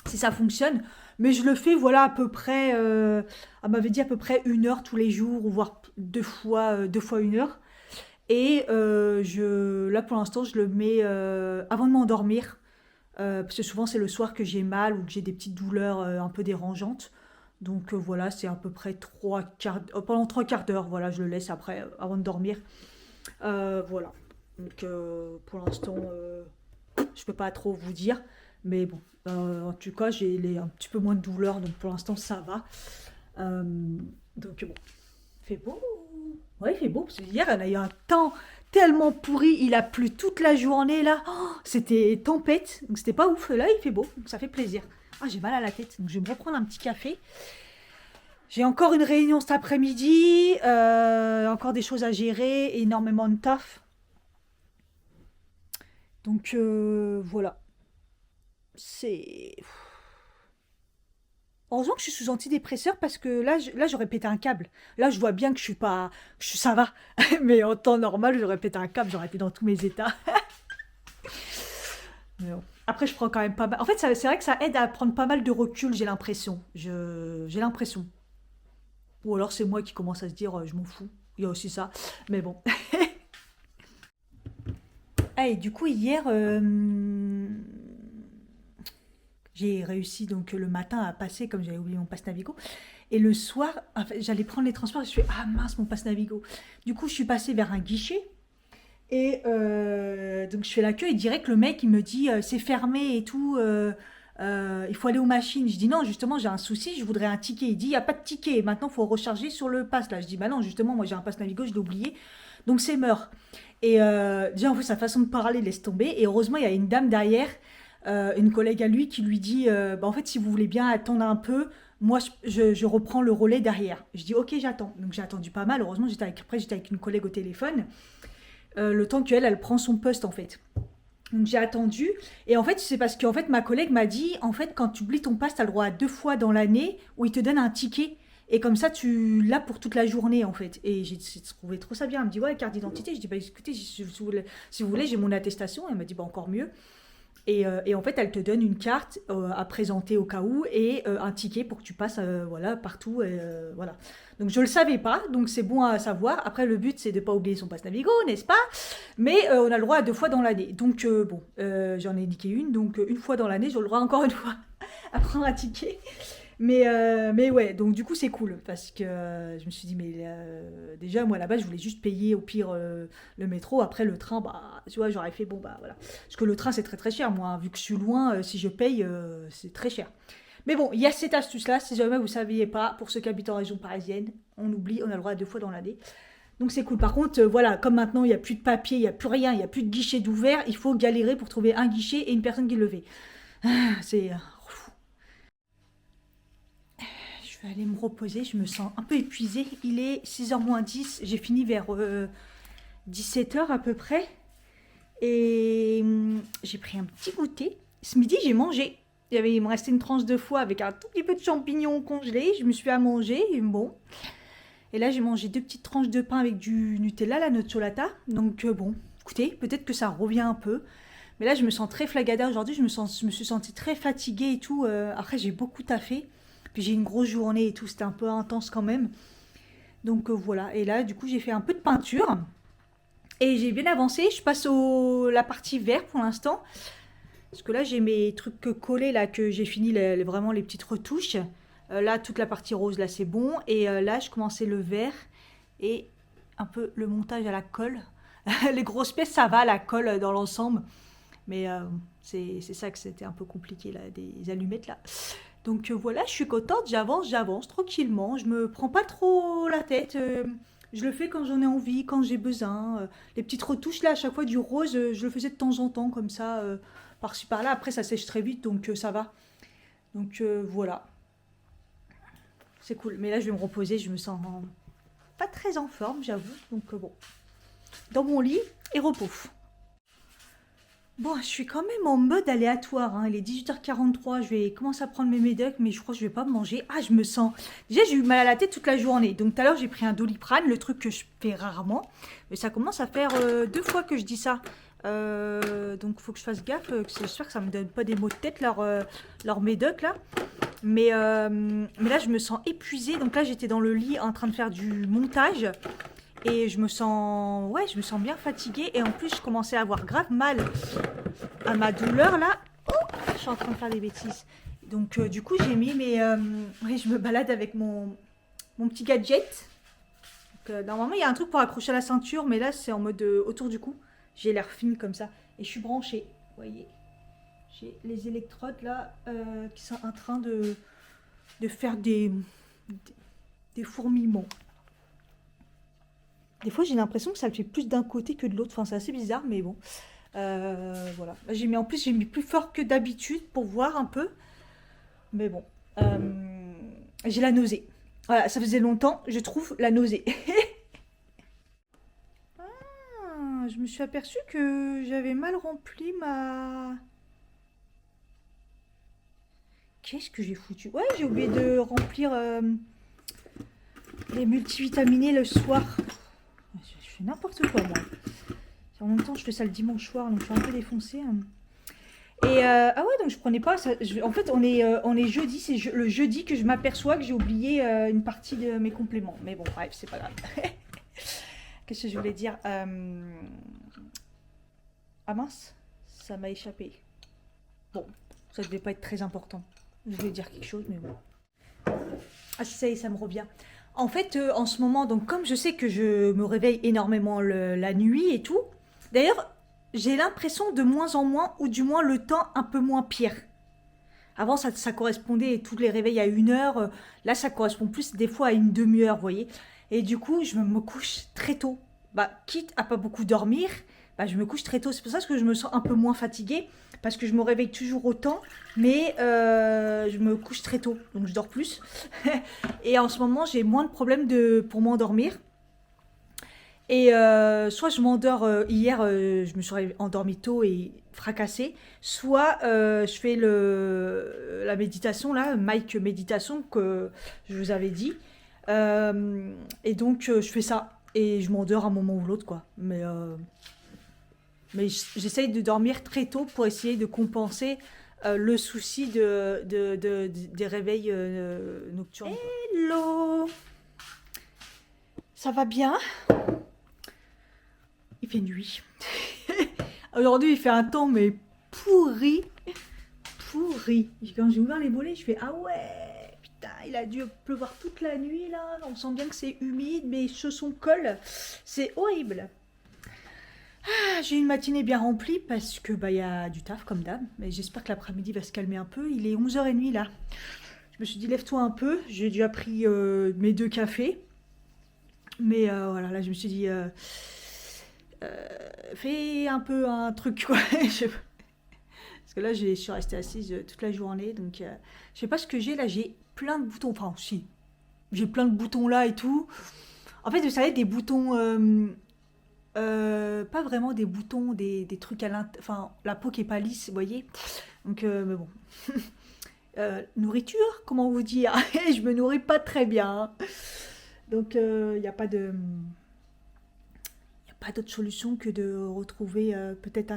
si ça fonctionne. Mais je le fais, voilà, à peu près... elle m'avait dit à peu près 1 heure tous les jours, ou voire deux fois 1 heure. Et là, pour l'instant, je le mets avant de m'endormir. Parce que souvent, c'est le soir que j'ai mal ou que j'ai des petites douleurs un peu dérangeantes. Donc voilà, c'est à peu près pendant 3 quarts d'heure, voilà, je le laisse après, avant de dormir. Voilà. Donc pour l'instant, je peux pas trop vous dire. Mais bon, en tout cas, un petit peu moins de douleur, donc pour l'instant, ça va. Euh, donc bon, il fait beau. Ouais, il fait beau, parce que hier, on a eu un temps tellement pourri, il a plu toute la journée, là. Oh, c'était tempête, donc c'était pas ouf. Là, il fait beau, donc ça fait plaisir. Ah, j'ai mal à la tête, donc je vais me reprendre un petit café. J'ai encore une réunion cet après-midi, encore des choses à gérer, énormément de taf. Donc voilà, c'est... Heureusement que je suis sous antidépresseur parce que là j'aurais pété un câble. Là, je vois bien que je suis pas... ça va. Mais en temps normal, j'aurais pété un câble, j'aurais été dans tous mes états. Mais bon. Après, je prends quand même pas mal... En fait, c'est vrai que ça aide à prendre pas mal de recul, j'ai l'impression. J'ai l'impression. Ou alors c'est moi qui commence à se dire, je m'en fous. Il y a aussi ça. Mais bon. Ah, et du coup, hier, j'ai réussi donc le matin à passer, comme j'avais oublié mon passe Navigo. Et le soir, en fait, j'allais prendre les transports et je suis ah mince, mon passe Navigo. Du coup, je suis passée vers un guichet. Et donc, je fais la queue et direct, le mec, il me dit c'est fermé et tout. Il faut aller aux machines. Je dis non, justement, j'ai un souci, je voudrais un ticket. Il dit il n'y a pas de ticket. Maintenant, il faut recharger sur le pass. Là, je dis bah non, justement, moi j'ai un pass Navigo, je l'ai oublié. Donc, c'est mort. Et déjà, en fait, sa façon de parler laisse tomber. Et heureusement, il y a une dame derrière, une collègue à lui, qui lui dit bah, en fait, si vous voulez bien attendre un peu, moi, je reprends le relais derrière. Je dis ok, j'attends. Donc, j'ai attendu pas mal. Heureusement, après, j'étais avec une collègue au téléphone. Le temps qu'elle, elle prend son poste, en fait. Donc j'ai attendu. Et en fait, c'est parce qu'en fait, ma collègue m'a dit, en fait, quand tu oublies ton pass, tu as le droit à 2 fois dans l'année où ils te donnent un ticket. Et comme ça, tu l'as pour toute la journée, en fait. Et j'ai trouvé trop ça bien. Elle me dit, ouais, carte d'identité. Je dis, bah écoutez, si vous voulez, j'ai mon attestation. Elle m'a dit, bah encore mieux. Et en fait, elle te donne une carte à présenter au cas où et un ticket pour que tu passes voilà, partout. Voilà. Donc, je ne le savais pas, donc c'est bon à savoir. Après, le but, c'est de ne pas oublier son passe Navigo, n'est-ce pas? Mais on a le droit à 2 fois dans l'année. Donc, bon, j'en ai indiqué une. Donc, 1 fois dans l'année, j'ai le droit encore une fois à prendre un ticket. Mais ouais, donc du coup c'est cool parce que je me suis dit mais déjà moi là-bas je voulais juste payer au pire le métro, après le train bah tu vois j'aurais fait bon bah voilà. Parce que le train c'est très très cher moi, hein. Vu que je suis loin, si je paye c'est très cher. Mais bon, il y a cette astuce là, si jamais vous ne saviez pas, pour ceux qui habitent en région parisienne, on oublie, on a le droit à 2 fois dans l'année. Donc c'est cool. Par contre, voilà, comme maintenant il n'y a plus de papier, il n'y a plus rien, il n'y a plus de guichet d'ouvert, il faut galérer pour trouver un guichet et une personne qui le fait. C'est je vais aller me reposer, je me sens un peu épuisée. Il est 6h moins 10, j'ai fini vers 17h à peu près. Et j'ai pris un petit goûter. Ce midi, j'ai mangé. Il me restait une tranche de foie avec un tout petit peu de champignons congelés. Je me suis à manger, et bon. Et là, j'ai mangé 2 petites tranches de pain avec du Nutella, la nocciolata. Donc bon, écoutez, peut-être que ça revient un peu. Mais là, je me sens très flagada aujourd'hui. Je me suis sentie très fatiguée et tout. Après, j'ai beaucoup taffé. Puis j'ai une grosse journée et tout. C'était un peu intense quand même. Donc voilà. Et là, du coup, j'ai fait un peu de peinture. Et j'ai bien avancé. Je passe la partie vert pour l'instant. Parce que là, j'ai mes trucs collés, là, que j'ai fini vraiment les petites retouches. Là, toute la partie rose, là, c'est bon. Et là, je commençais le vert. Et un peu le montage à la colle. Les grosses pièces, ça va, la colle dans l'ensemble. Mais c'est ça que c'était un peu compliqué, là, des allumettes, là. Donc voilà, je suis contente, j'avance tranquillement. Je me prends pas trop la tête. Je le fais quand j'en ai envie, quand j'ai besoin. Les petites retouches là, à chaque fois du rose, je le faisais de temps en temps comme ça, par-ci par-là. Après, ça sèche très vite, donc ça va. Donc voilà, c'est cool. Mais là, je vais me reposer, je me sens pas très en forme, j'avoue. Donc bon, dans mon lit et repos. Bon, je suis quand même en mode aléatoire, hein. Il est 18h43, je vais commencer à prendre mes médocs, mais je crois que je vais pas manger. Ah, je me sens... Déjà, j'ai eu mal à la tête toute la journée. Donc tout à l'heure, j'ai pris un Doliprane, le truc que je fais rarement. Mais ça commence à faire 2 fois que je dis ça. Donc faut que je fasse gaffe. J'espère que ça me donne pas des maux de tête, leur médoc, là. Mais là, je me sens épuisée. Donc là, j'étais dans le lit en train de faire du montage. Et je me sens, ouais, je me sens bien fatiguée. Et en plus, je commençais à avoir grave mal à ma douleur là. Oh, je suis en train de faire des bêtises. Donc du coup, j'ai mis mes... oui, je me balade avec mon petit gadget. Donc, normalement, il y a un truc pour accrocher à la ceinture. Mais là, c'est en mode autour du cou. J'ai l'air fine comme ça. Et je suis branchée. Vous voyez. J'ai les électrodes là qui sont en train de faire des fourmillements. Des fois, j'ai l'impression que ça le fait plus d'un côté que de l'autre. Enfin, c'est assez bizarre, mais bon. Voilà. En plus, j'ai mis plus fort que d'habitude pour voir un peu. Mais bon. J'ai la nausée. Voilà, ça faisait longtemps, je trouve, la nausée. Ah, je me suis aperçue que j'avais mal rempli ma... Qu'est-ce que j'ai foutu? Ouais, j'ai oublié de remplir les multivitaminés le soir. Je fais n'importe quoi, moi. En même temps, je fais ça le dimanche soir, donc je suis un peu défoncée. Et ah ouais, donc je prenais pas ça. En fait, on est jeudi, c'est le jeudi que je m'aperçois que j'ai oublié une partie de mes compléments. Mais bon, bref, c'est pas grave. Qu'est-ce que je voulais dire? Ah mince, ça m'a échappé. Bon, ça devait pas être très important. Je voulais dire quelque chose, mais bon. Ah, ça y est, ça me revient. En fait, en ce moment, donc comme je sais que je me réveille énormément la nuit et tout, d'ailleurs, j'ai l'impression de moins en moins, ou du moins le temps un peu moins pire. Avant, ça correspondait, tous les réveils à 1 heure. Là, ça correspond plus des fois à une demi-heure, vous voyez. Et du coup, je me couche très tôt. Bah, quitte à pas beaucoup dormir, bah, je me couche très tôt. C'est pour ça que je me sens un peu moins fatiguée, parce que je me réveille toujours autant, mais je me couche très tôt, donc je dors plus. Et en ce moment, j'ai moins de problèmes pour m'endormir. Et soit je m'endors, hier je me suis endormie tôt et fracassée, soit je fais la méditation là, Mike méditation que je vous avais dit. Et donc je fais ça et je m'endors à un moment ou l'autre quoi. Mais j'essaye de dormir très tôt pour essayer de compenser le souci des réveils nocturnes. Hello! Ça va bien? Il fait nuit. Aujourd'hui, il fait un temps, mais pourri. Pourri. Quand j'ai ouvert les volets, je fais ah ouais, putain, il a dû pleuvoir toute la nuit là. On sent bien que c'est humide, mes chaussons collent. C'est horrible. Ah, j'ai une matinée bien remplie parce que bah il y a du taf comme d'hab. Mais j'espère que l'après-midi va se calmer un peu. Il est 11h30 là. Je me suis dit lève-toi un peu. J'ai déjà pris mes 2 cafés. Mais voilà, là je me suis dit fais un peu un truc quoi. Parce que là je suis restée assise toute la journée. Donc je sais pas ce que j'ai là. J'ai plein de boutons. Enfin si. J'ai plein de boutons là et tout. En fait vous savez des boutons... pas vraiment des boutons, des trucs à l'intérieur. Enfin la peau qui est pas lisse, vous voyez. Donc mais bon. Nourriture, comment vous dire? Je me nourris pas très bien. Hein. Donc il n'y a pas de... pas d'autre solution que de retrouver peut-être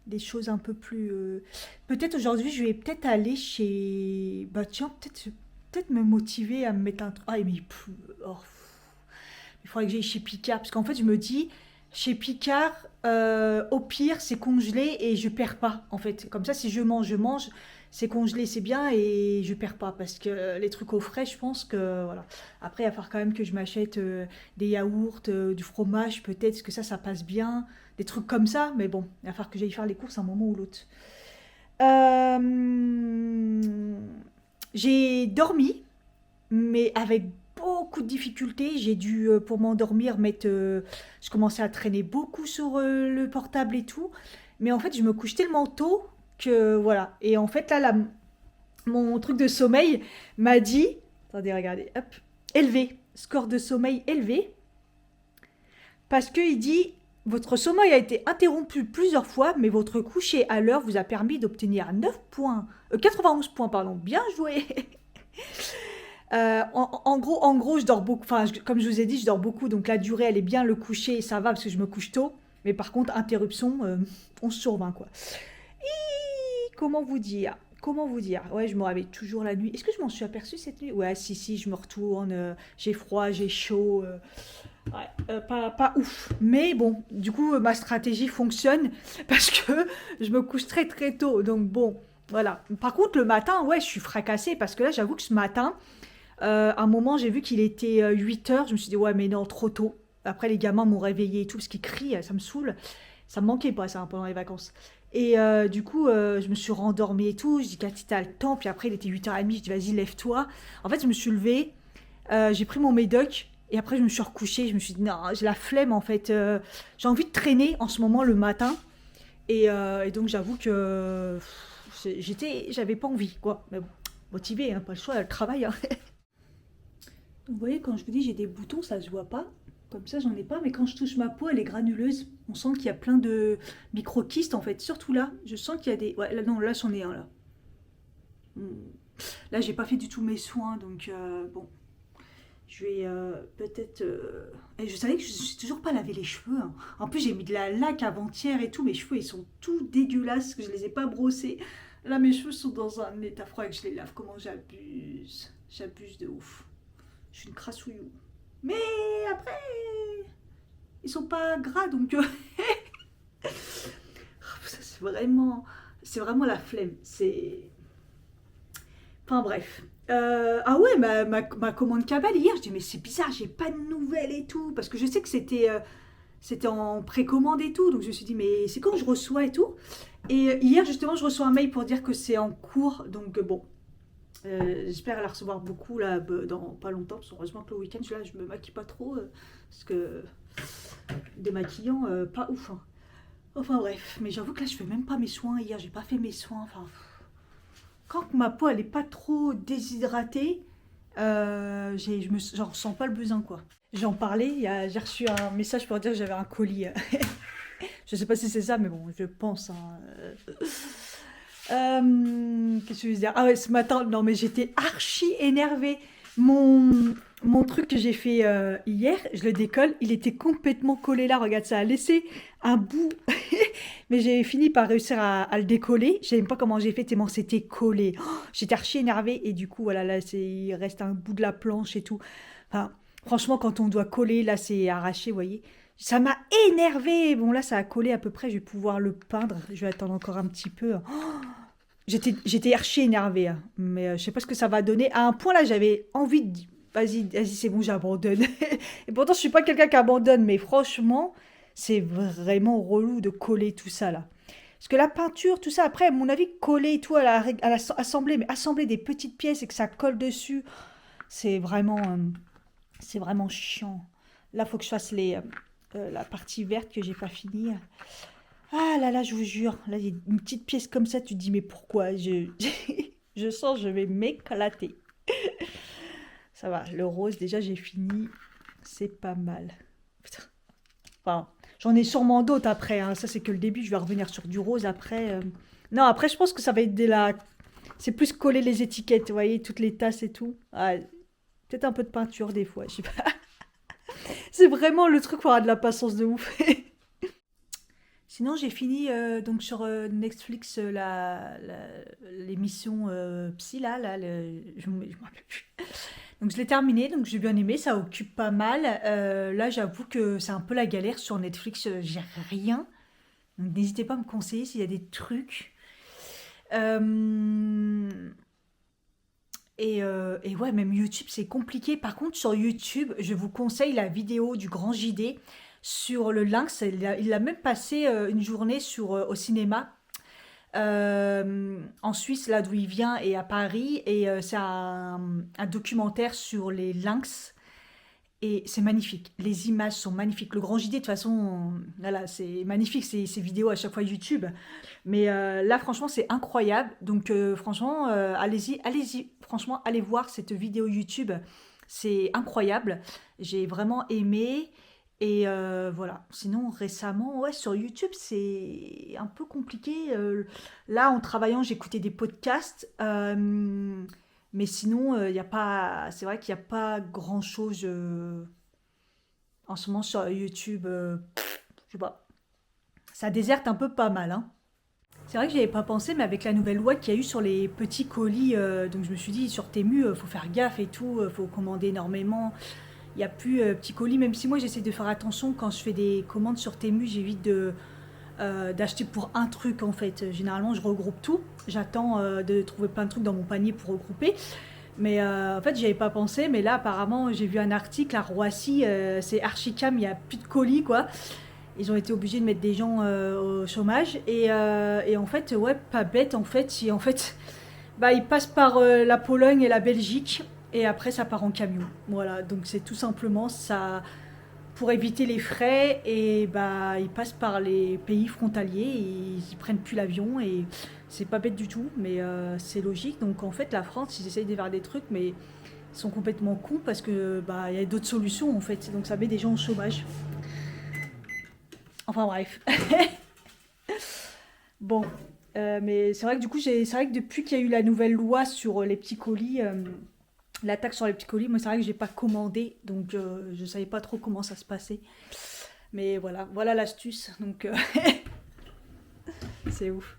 des choses un peu plus... Peut-être aujourd'hui, je vais peut-être aller chez... Bah tiens, peut-être me motiver à me mettre un truc... Ah, mais... Oh, il faudrait que j'aille chez Picard. Parce qu'en fait, je me dis, chez Picard, au pire, c'est congelé et je perds pas, en fait. Comme ça, si je mange. C'est congelé, c'est bien et je perds pas. Parce que les trucs au frais, je pense que... Voilà. Après, il va falloir quand même que je m'achète des yaourts, du fromage, peut-être, parce que ça passe bien. Des trucs comme ça. Mais bon, il va falloir que j'aille faire les courses à un moment ou l'autre. J'ai dormi, mais avec beaucoup de difficultés. J'ai dû, pour m'endormir, je commençais à traîner beaucoup sur le portable et tout. Mais en fait, je me couche tellement tôt que voilà. Et en fait, là, mon truc de sommeil m'a dit, attendez, regardez, hop, élevé, score de sommeil élevé, parce qu'il dit, votre sommeil a été interrompu plusieurs fois, mais votre coucher à l'heure vous a permis d'obtenir 9 points, 91 points, pardon, bien joué. En gros, je dors beaucoup, enfin, comme je vous ai dit, je dors beaucoup, donc la durée, elle est bien, le coucher, ça va, parce que je me couche tôt, mais par contre, interruption, 11 sur 20, quoi. Comment vous dire? Comment vous dire? Ouais, je me réveille toujours la nuit. Est-ce que je m'en suis aperçue cette nuit? Ouais, si, si, je me retourne, j'ai froid, j'ai chaud. Ouais, pas ouf. Mais bon, du coup, ma stratégie fonctionne parce que je me couche très très tôt. Donc bon, voilà. Par contre, le matin, ouais, je suis fracassée parce que là, j'avoue que ce matin, à un moment, j'ai vu qu'il était 8 heures. Je me suis dit, ouais, mais non, trop tôt. Après, les gamins m'ont réveillée et tout parce qu'ils crient, ça me saoule. Ça me manquait pas ça hein, pendant les vacances. Et du coup, je me suis rendormie et tout. Je dis, Cathy, t'as le temps. Puis après, il était 8h30. Je dis, vas-y, lève-toi. En fait, je me suis levée. J'ai pris mon médoc. Et après, je me suis recouchée. Je me suis dit, non, j'ai la flemme en fait. J'ai envie de traîner en ce moment le matin. Et donc, j'avoue que j'avais pas envie, quoi. Mais bon, motivée, hein, pas le choix, le travail. Hein. Vous voyez, quand je vous dis j'ai des boutons, ça se voit pas. Comme ça, j'en ai pas. Mais quand je touche ma peau, elle est granuleuse. On sent qu'il y a plein de micro-kystes, en fait. Surtout là, je sens qu'il y a des... Ouais, là, non, là, j'en ai un, là. Hmm. Là, j'ai pas fait du tout mes soins, donc bon. Je vais peut-être... Et je savais que je ne suis toujours pas lavé les cheveux. Hein. En plus, j'ai mis de la laque avant-hier et tout. Mes cheveux, ils sont tout dégueulasses, parce que je les ai pas brossés. Là, mes cheveux sont dans un état froid et que je les lave. Comment j'abuse. J'abuse de ouf. Je suis une crassouillou. Mais après, ils sont pas gras, donc ça, c'est vraiment la flemme. C'est, enfin bref. Ah ouais, ma commande cabale hier, je dis mais c'est bizarre, j'ai pas de nouvelles et tout, parce que je sais que c'était en précommande et tout, donc je me suis dit mais c'est quand je reçois et tout. Et hier justement, je reçois un mail pour dire que c'est en cours, donc bon. J'espère la recevoir beaucoup là dans pas longtemps, parce que heureusement que le week-end je me maquille pas trop, parce que démaquillant, pas ouf. Hein. Enfin bref, mais j'avoue que là je fais même pas mes soins. Hier j'ai pas fait mes soins. Enfin, quand ma peau elle est pas trop déshydratée, j'en ressens pas le besoin quoi. J'en parlais, j'ai reçu un message pour dire que j'avais un colis. Je sais pas si c'est ça, mais bon, je pense. Hein. Qu'est-ce que je veux dire? Ah ouais, ce matin, non mais j'étais archi énervée. Mon truc que j'ai fait hier, je le décolle, il était complètement collé là, regarde ça a laissé un bout. Mais j'ai fini par réussir à le décoller. Je sais même pas comment j'ai fait, tellement c'était collé. Oh, j'étais archi énervée et du coup, voilà, là, il reste un bout de la planche et tout. Enfin, franchement, quand on doit coller, là, c'est arraché, vous voyez. Ça m'a énervée. Bon, là, ça a collé à peu près, je vais pouvoir le peindre. Je vais attendre encore un petit peu. J'étais archi énervée, hein. Mais je sais pas ce que ça va donner. À un point là, j'avais envie de dire, vas-y, c'est bon, j'abandonne. Et pourtant, je suis pas quelqu'un qui abandonne, mais franchement, c'est vraiment relou de coller tout ça là. Parce que la peinture, tout ça, après, à mon avis, coller et tout, assembler, mais assembler des petites pièces et que ça colle dessus, c'est vraiment, euh, c'est vraiment chiant. Là, faut que je fasse la partie verte que j'ai pas finie. Ah là là, je vous jure, là, il y a une petite pièce comme ça, tu te dis, mais pourquoi je sens, je vais m'éclater. Ça va, le rose, déjà, j'ai fini. C'est pas mal. Putain. Enfin, j'en ai sûrement d'autres après. Hein. Ça, c'est que le début. Je vais revenir sur du rose après. Non, après, je pense que ça va être c'est plus coller les étiquettes, vous voyez, toutes les tasses et tout. Ah, peut-être un peu de peinture des fois, je sais pas. C'est vraiment le truc pour avoir de la patience de ouf. Sinon, j'ai fini donc sur Netflix l'émission Psy là, je me rappelle plus. Donc je l'ai terminé, donc j'ai bien aimé, ça occupe pas mal. Là, j'avoue que c'est un peu la galère sur Netflix, j'ai rien. Donc n'hésitez pas à me conseiller s'il y a des trucs. Euh, et ouais, même YouTube, c'est compliqué. Par contre, sur YouTube, je vous conseille la vidéo du Grand JD sur le lynx. Il a même passé une journée au cinéma en Suisse, là d'où il vient, et à Paris. Et c'est un documentaire sur les lynx. et c'est magnifique. Les images sont magnifiques. Le Grand JD, de toute façon, voilà, c'est magnifique ces vidéos à chaque fois YouTube. Mais là, franchement, c'est incroyable. Donc, franchement, allez-y, allez-y. Franchement, allez voir cette vidéo YouTube. C'est incroyable. J'ai vraiment aimé. Et voilà. Sinon, récemment, ouais, sur YouTube, c'est un peu compliqué. Là, en travaillant, j'écoutais des podcasts. Mais sinon, il y a pas. C'est vrai qu'il n'y a pas grand-chose en ce moment sur YouTube. Je sais pas. Ça déserte un peu pas mal, hein. C'est vrai que j'y avais pas pensé, mais avec la nouvelle loi qu'il y a eu sur les petits colis, donc je me suis dit sur Temu, faut faire gaffe et tout, faut commander énormément. Il n'y a plus petits colis, même si moi j'essaie de faire attention quand je fais des commandes sur Temu, j'évite d'acheter pour un truc en fait. Généralement je regroupe tout, j'attends de trouver plein de trucs dans mon panier pour regrouper. Mais en fait j'y avais pas pensé, mais là apparemment j'ai vu un article à Roissy, c'est Archicam, il n'y a plus de colis quoi. Ils ont été obligés de mettre des gens au chômage. Et en fait, ouais, pas bête, en fait. En fait, bah, ils passent par la Pologne et la Belgique. Et après, ça part en camion. Voilà, donc c'est tout simplement ça pour éviter les frais. Et bah, ils passent par les pays frontaliers. Et ils prennent plus l'avion. Et c'est pas bête du tout, mais c'est logique. Donc en fait, la France, ils essayent de faire des trucs, mais ils sont complètement cons parce que bah, il y a d'autres solutions, en fait. Donc ça met des gens au chômage. Enfin bref. Bon. Mais c'est vrai que du coup, c'est vrai que depuis qu'il y a eu la nouvelle loi sur les petits colis, la taxe sur les petits colis, moi c'est vrai que j'ai pas commandé, donc je savais pas trop comment ça se passait. Mais voilà, voilà l'astuce. Donc c'est ouf.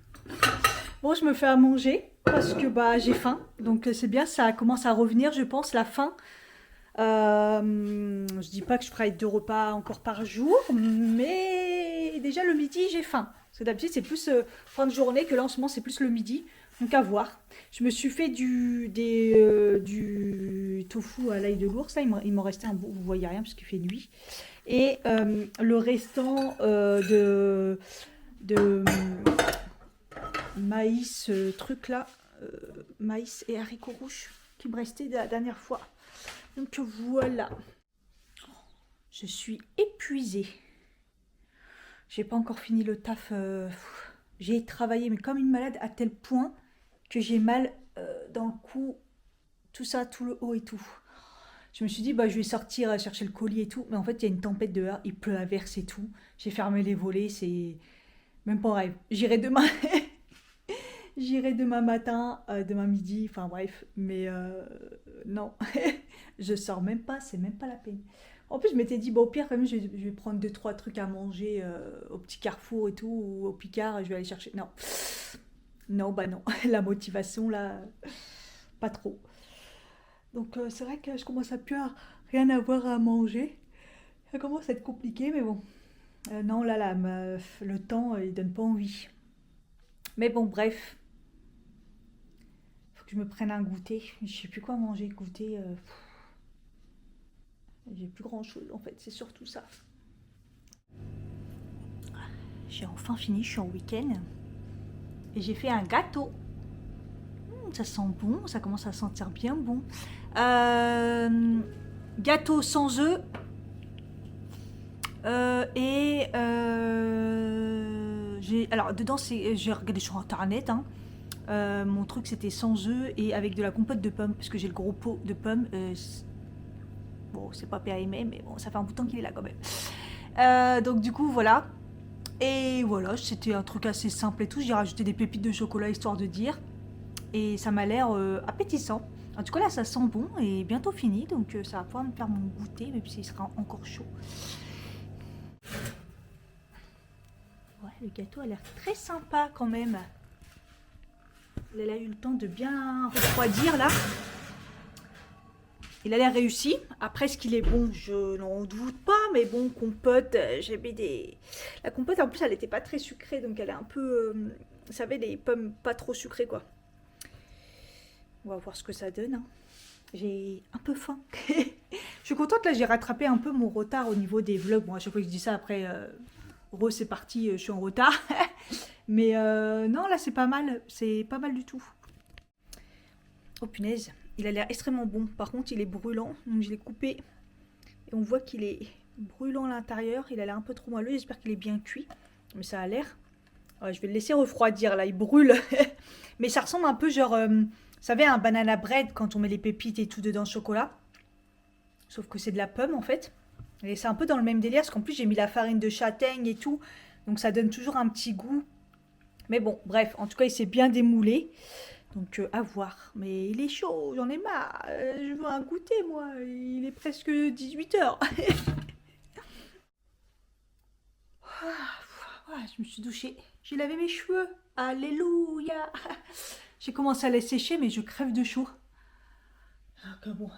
Bon, je me fais à manger parce que bah j'ai faim, donc c'est bien, ça commence à revenir, je pense, la faim. Je dis pas que je ferai 2 repas encore par jour, mais déjà le midi j'ai faim. Parce que d'habitude c'est plus fin de journée que là en ce moment c'est plus le midi. Donc à voir. Je me suis fait du tofu à l'ail de l'ours. Là il m'en restait un bout, vous voyez rien parce qu'il fait nuit. Et le restant de maïs, truc là, maïs et haricots rouges qui me restait de la dernière fois. Donc voilà, je suis épuisée. J'ai pas encore fini le taf. J'ai travaillé, mais comme une malade, à tel point que j'ai mal dans le cou, tout ça, tout le haut et tout. Je me suis dit, bah, je vais sortir chercher le colis et tout. Mais en fait, il y a une tempête dehors, il pleut à verse et tout. J'ai fermé les volets, c'est même pas un rêve. J'irai demain. J'irai demain matin, demain midi, enfin bref, mais non, je sors même pas, c'est même pas la peine. En plus, je m'étais dit, bon, au pire, quand même, je vais prendre 2, 3 trucs à manger au petit Carrefour et tout, ou au Picard, je vais aller chercher. Non, non, bah non, la motivation là, pas trop. Donc, c'est vrai que je commence à plus rien avoir à manger. Ça commence à être compliqué, mais bon. Non, là, le temps, il donne pas envie. Mais bon, bref. Que je me prenne un goûter. Je sais plus quoi manger, goûter. J'ai plus grand chose en fait, c'est surtout ça. J'ai enfin fini, je suis en week-end. Et j'ai fait un gâteau. Ça sent bon, ça commence à sentir bien bon. Gâteau sans œufs. Alors dedans, j'ai regardé sur internet. Hein. Mon truc c'était sans œufs et avec de la compote de pommes parce que j'ai le gros pot de pommes. Bon, c'est pas périmé, mais bon, ça fait un bout de temps qu'il est là quand même. Donc du coup, voilà. Et voilà, c'était un truc assez simple et tout. J'ai rajouté des pépites de chocolat histoire de dire. Et ça m'a l'air appétissant. En tout cas là, ça sent bon et bientôt fini. Donc ça va pouvoir me faire mon goûter, même s'il sera encore chaud. Ouais, le gâteau a l'air très sympa quand même. Elle a eu le temps de bien refroidir là. Il a l'air réussi. Après, est-ce qu'il est bon? Je n'en doute pas. Mais bon, compote, j'ai mis des... La compote, en plus, elle n'était pas très sucrée. Donc, elle est un peu... vous savez, les pommes pas trop sucrées, quoi. On va voir ce que ça donne. Hein. J'ai un peu faim. Je suis contente, là, j'ai rattrapé un peu mon retard au niveau des vlogs. Bon, à chaque fois que je dis ça, après... Rose, c'est parti, je suis en retard. Mais non, là, c'est pas mal. C'est pas mal du tout. Oh, punaise. Il a l'air extrêmement bon. Par contre, il est brûlant. Donc, je l'ai coupé Et on voit qu'il est brûlant à l'intérieur. Il a l'air un peu trop moelleux. J'espère qu'il est bien cuit. Mais ça a l'air. Ouais, je vais le laisser refroidir là. Il brûle. Mais ça ressemble un peu genre... vous savez, un banana bread quand on met les pépites et tout dedans chocolat. Sauf que c'est de la pomme en fait. Et c'est un peu dans le même délire. Parce qu'en plus j'ai mis la farine de châtaigne et tout. Donc ça donne toujours un petit goût. Mais bon, bref. En tout cas, il s'est bien démoulé. Donc à voir. Mais il est chaud, j'en ai marre. Je veux un goûter moi. Il est presque 18h. Je me suis douchée. J'ai lavé mes cheveux. Alléluia. J'ai commencé à les sécher mais je crève de chaud. Donc bon.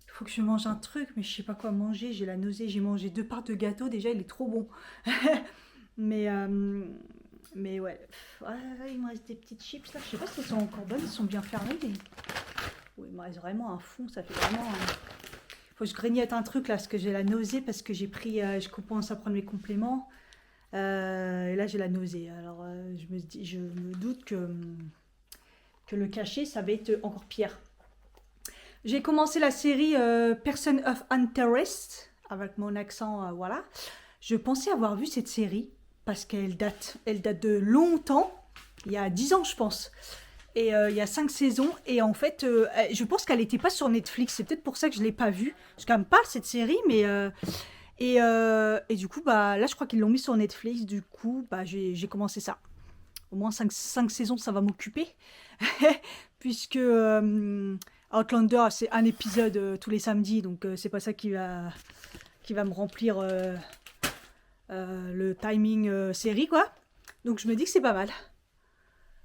Il faut que je mange un truc mais je sais pas quoi manger. J'ai la nausée. J'ai mangé 2 parts de gâteau. Déjà il est trop bon. mais... Mais ouais, il me reste des petites chips là. Je sais pas si elles sont encore bonnes, elles sont bien fermées. Mais... Oui, il me reste vraiment un fond, ça fait vraiment. Faut que je grignote un truc là, parce que j'ai la nausée, parce que j'ai pris. Je commence à prendre mes compléments. Et là j'ai la nausée. Alors je me doute que le cachet, ça va être encore pire. J'ai commencé la série Person of Interest, avec mon accent, voilà. Je pensais avoir vu cette série. Parce qu'elle date de longtemps, il y a 10 ans je pense. Et il y a 5 saisons. Et en fait, je pense qu'elle n'était pas sur Netflix. C'est peut-être pour ça que je ne l'ai pas vue. Parce qu'elle me parle cette série. Mais, et du coup, bah, là je crois qu'ils l'ont mis sur Netflix. Du coup, bah, j'ai commencé ça. Au moins 5 saisons, ça va m'occuper. Puisque Outlander, c'est un épisode tous les samedis. Donc c'est pas ça qui va me remplir... le timing série quoi. Donc je me dis que c'est pas mal.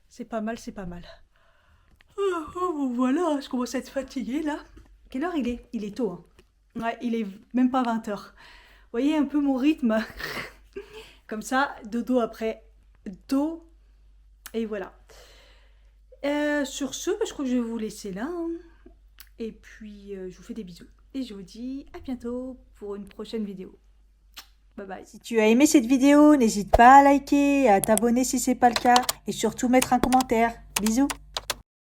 C'est pas mal, c'est pas mal. Voilà, je commence à être fatiguée là. Quelle heure il est? Il est tôt. Hein. Ouais, il est même pas 20h. Vous voyez un peu mon rythme. Comme ça, dodo après dos. Et voilà. Sur ce, je crois que je vais vous laisser là. Hein. Et puis, je vous fais des bisous. Et je vous dis à bientôt pour une prochaine vidéo. Bye bye. Si tu as aimé cette vidéo, n'hésite pas à liker, à t'abonner si ce n'est pas le cas et surtout mettre un commentaire. Bisous.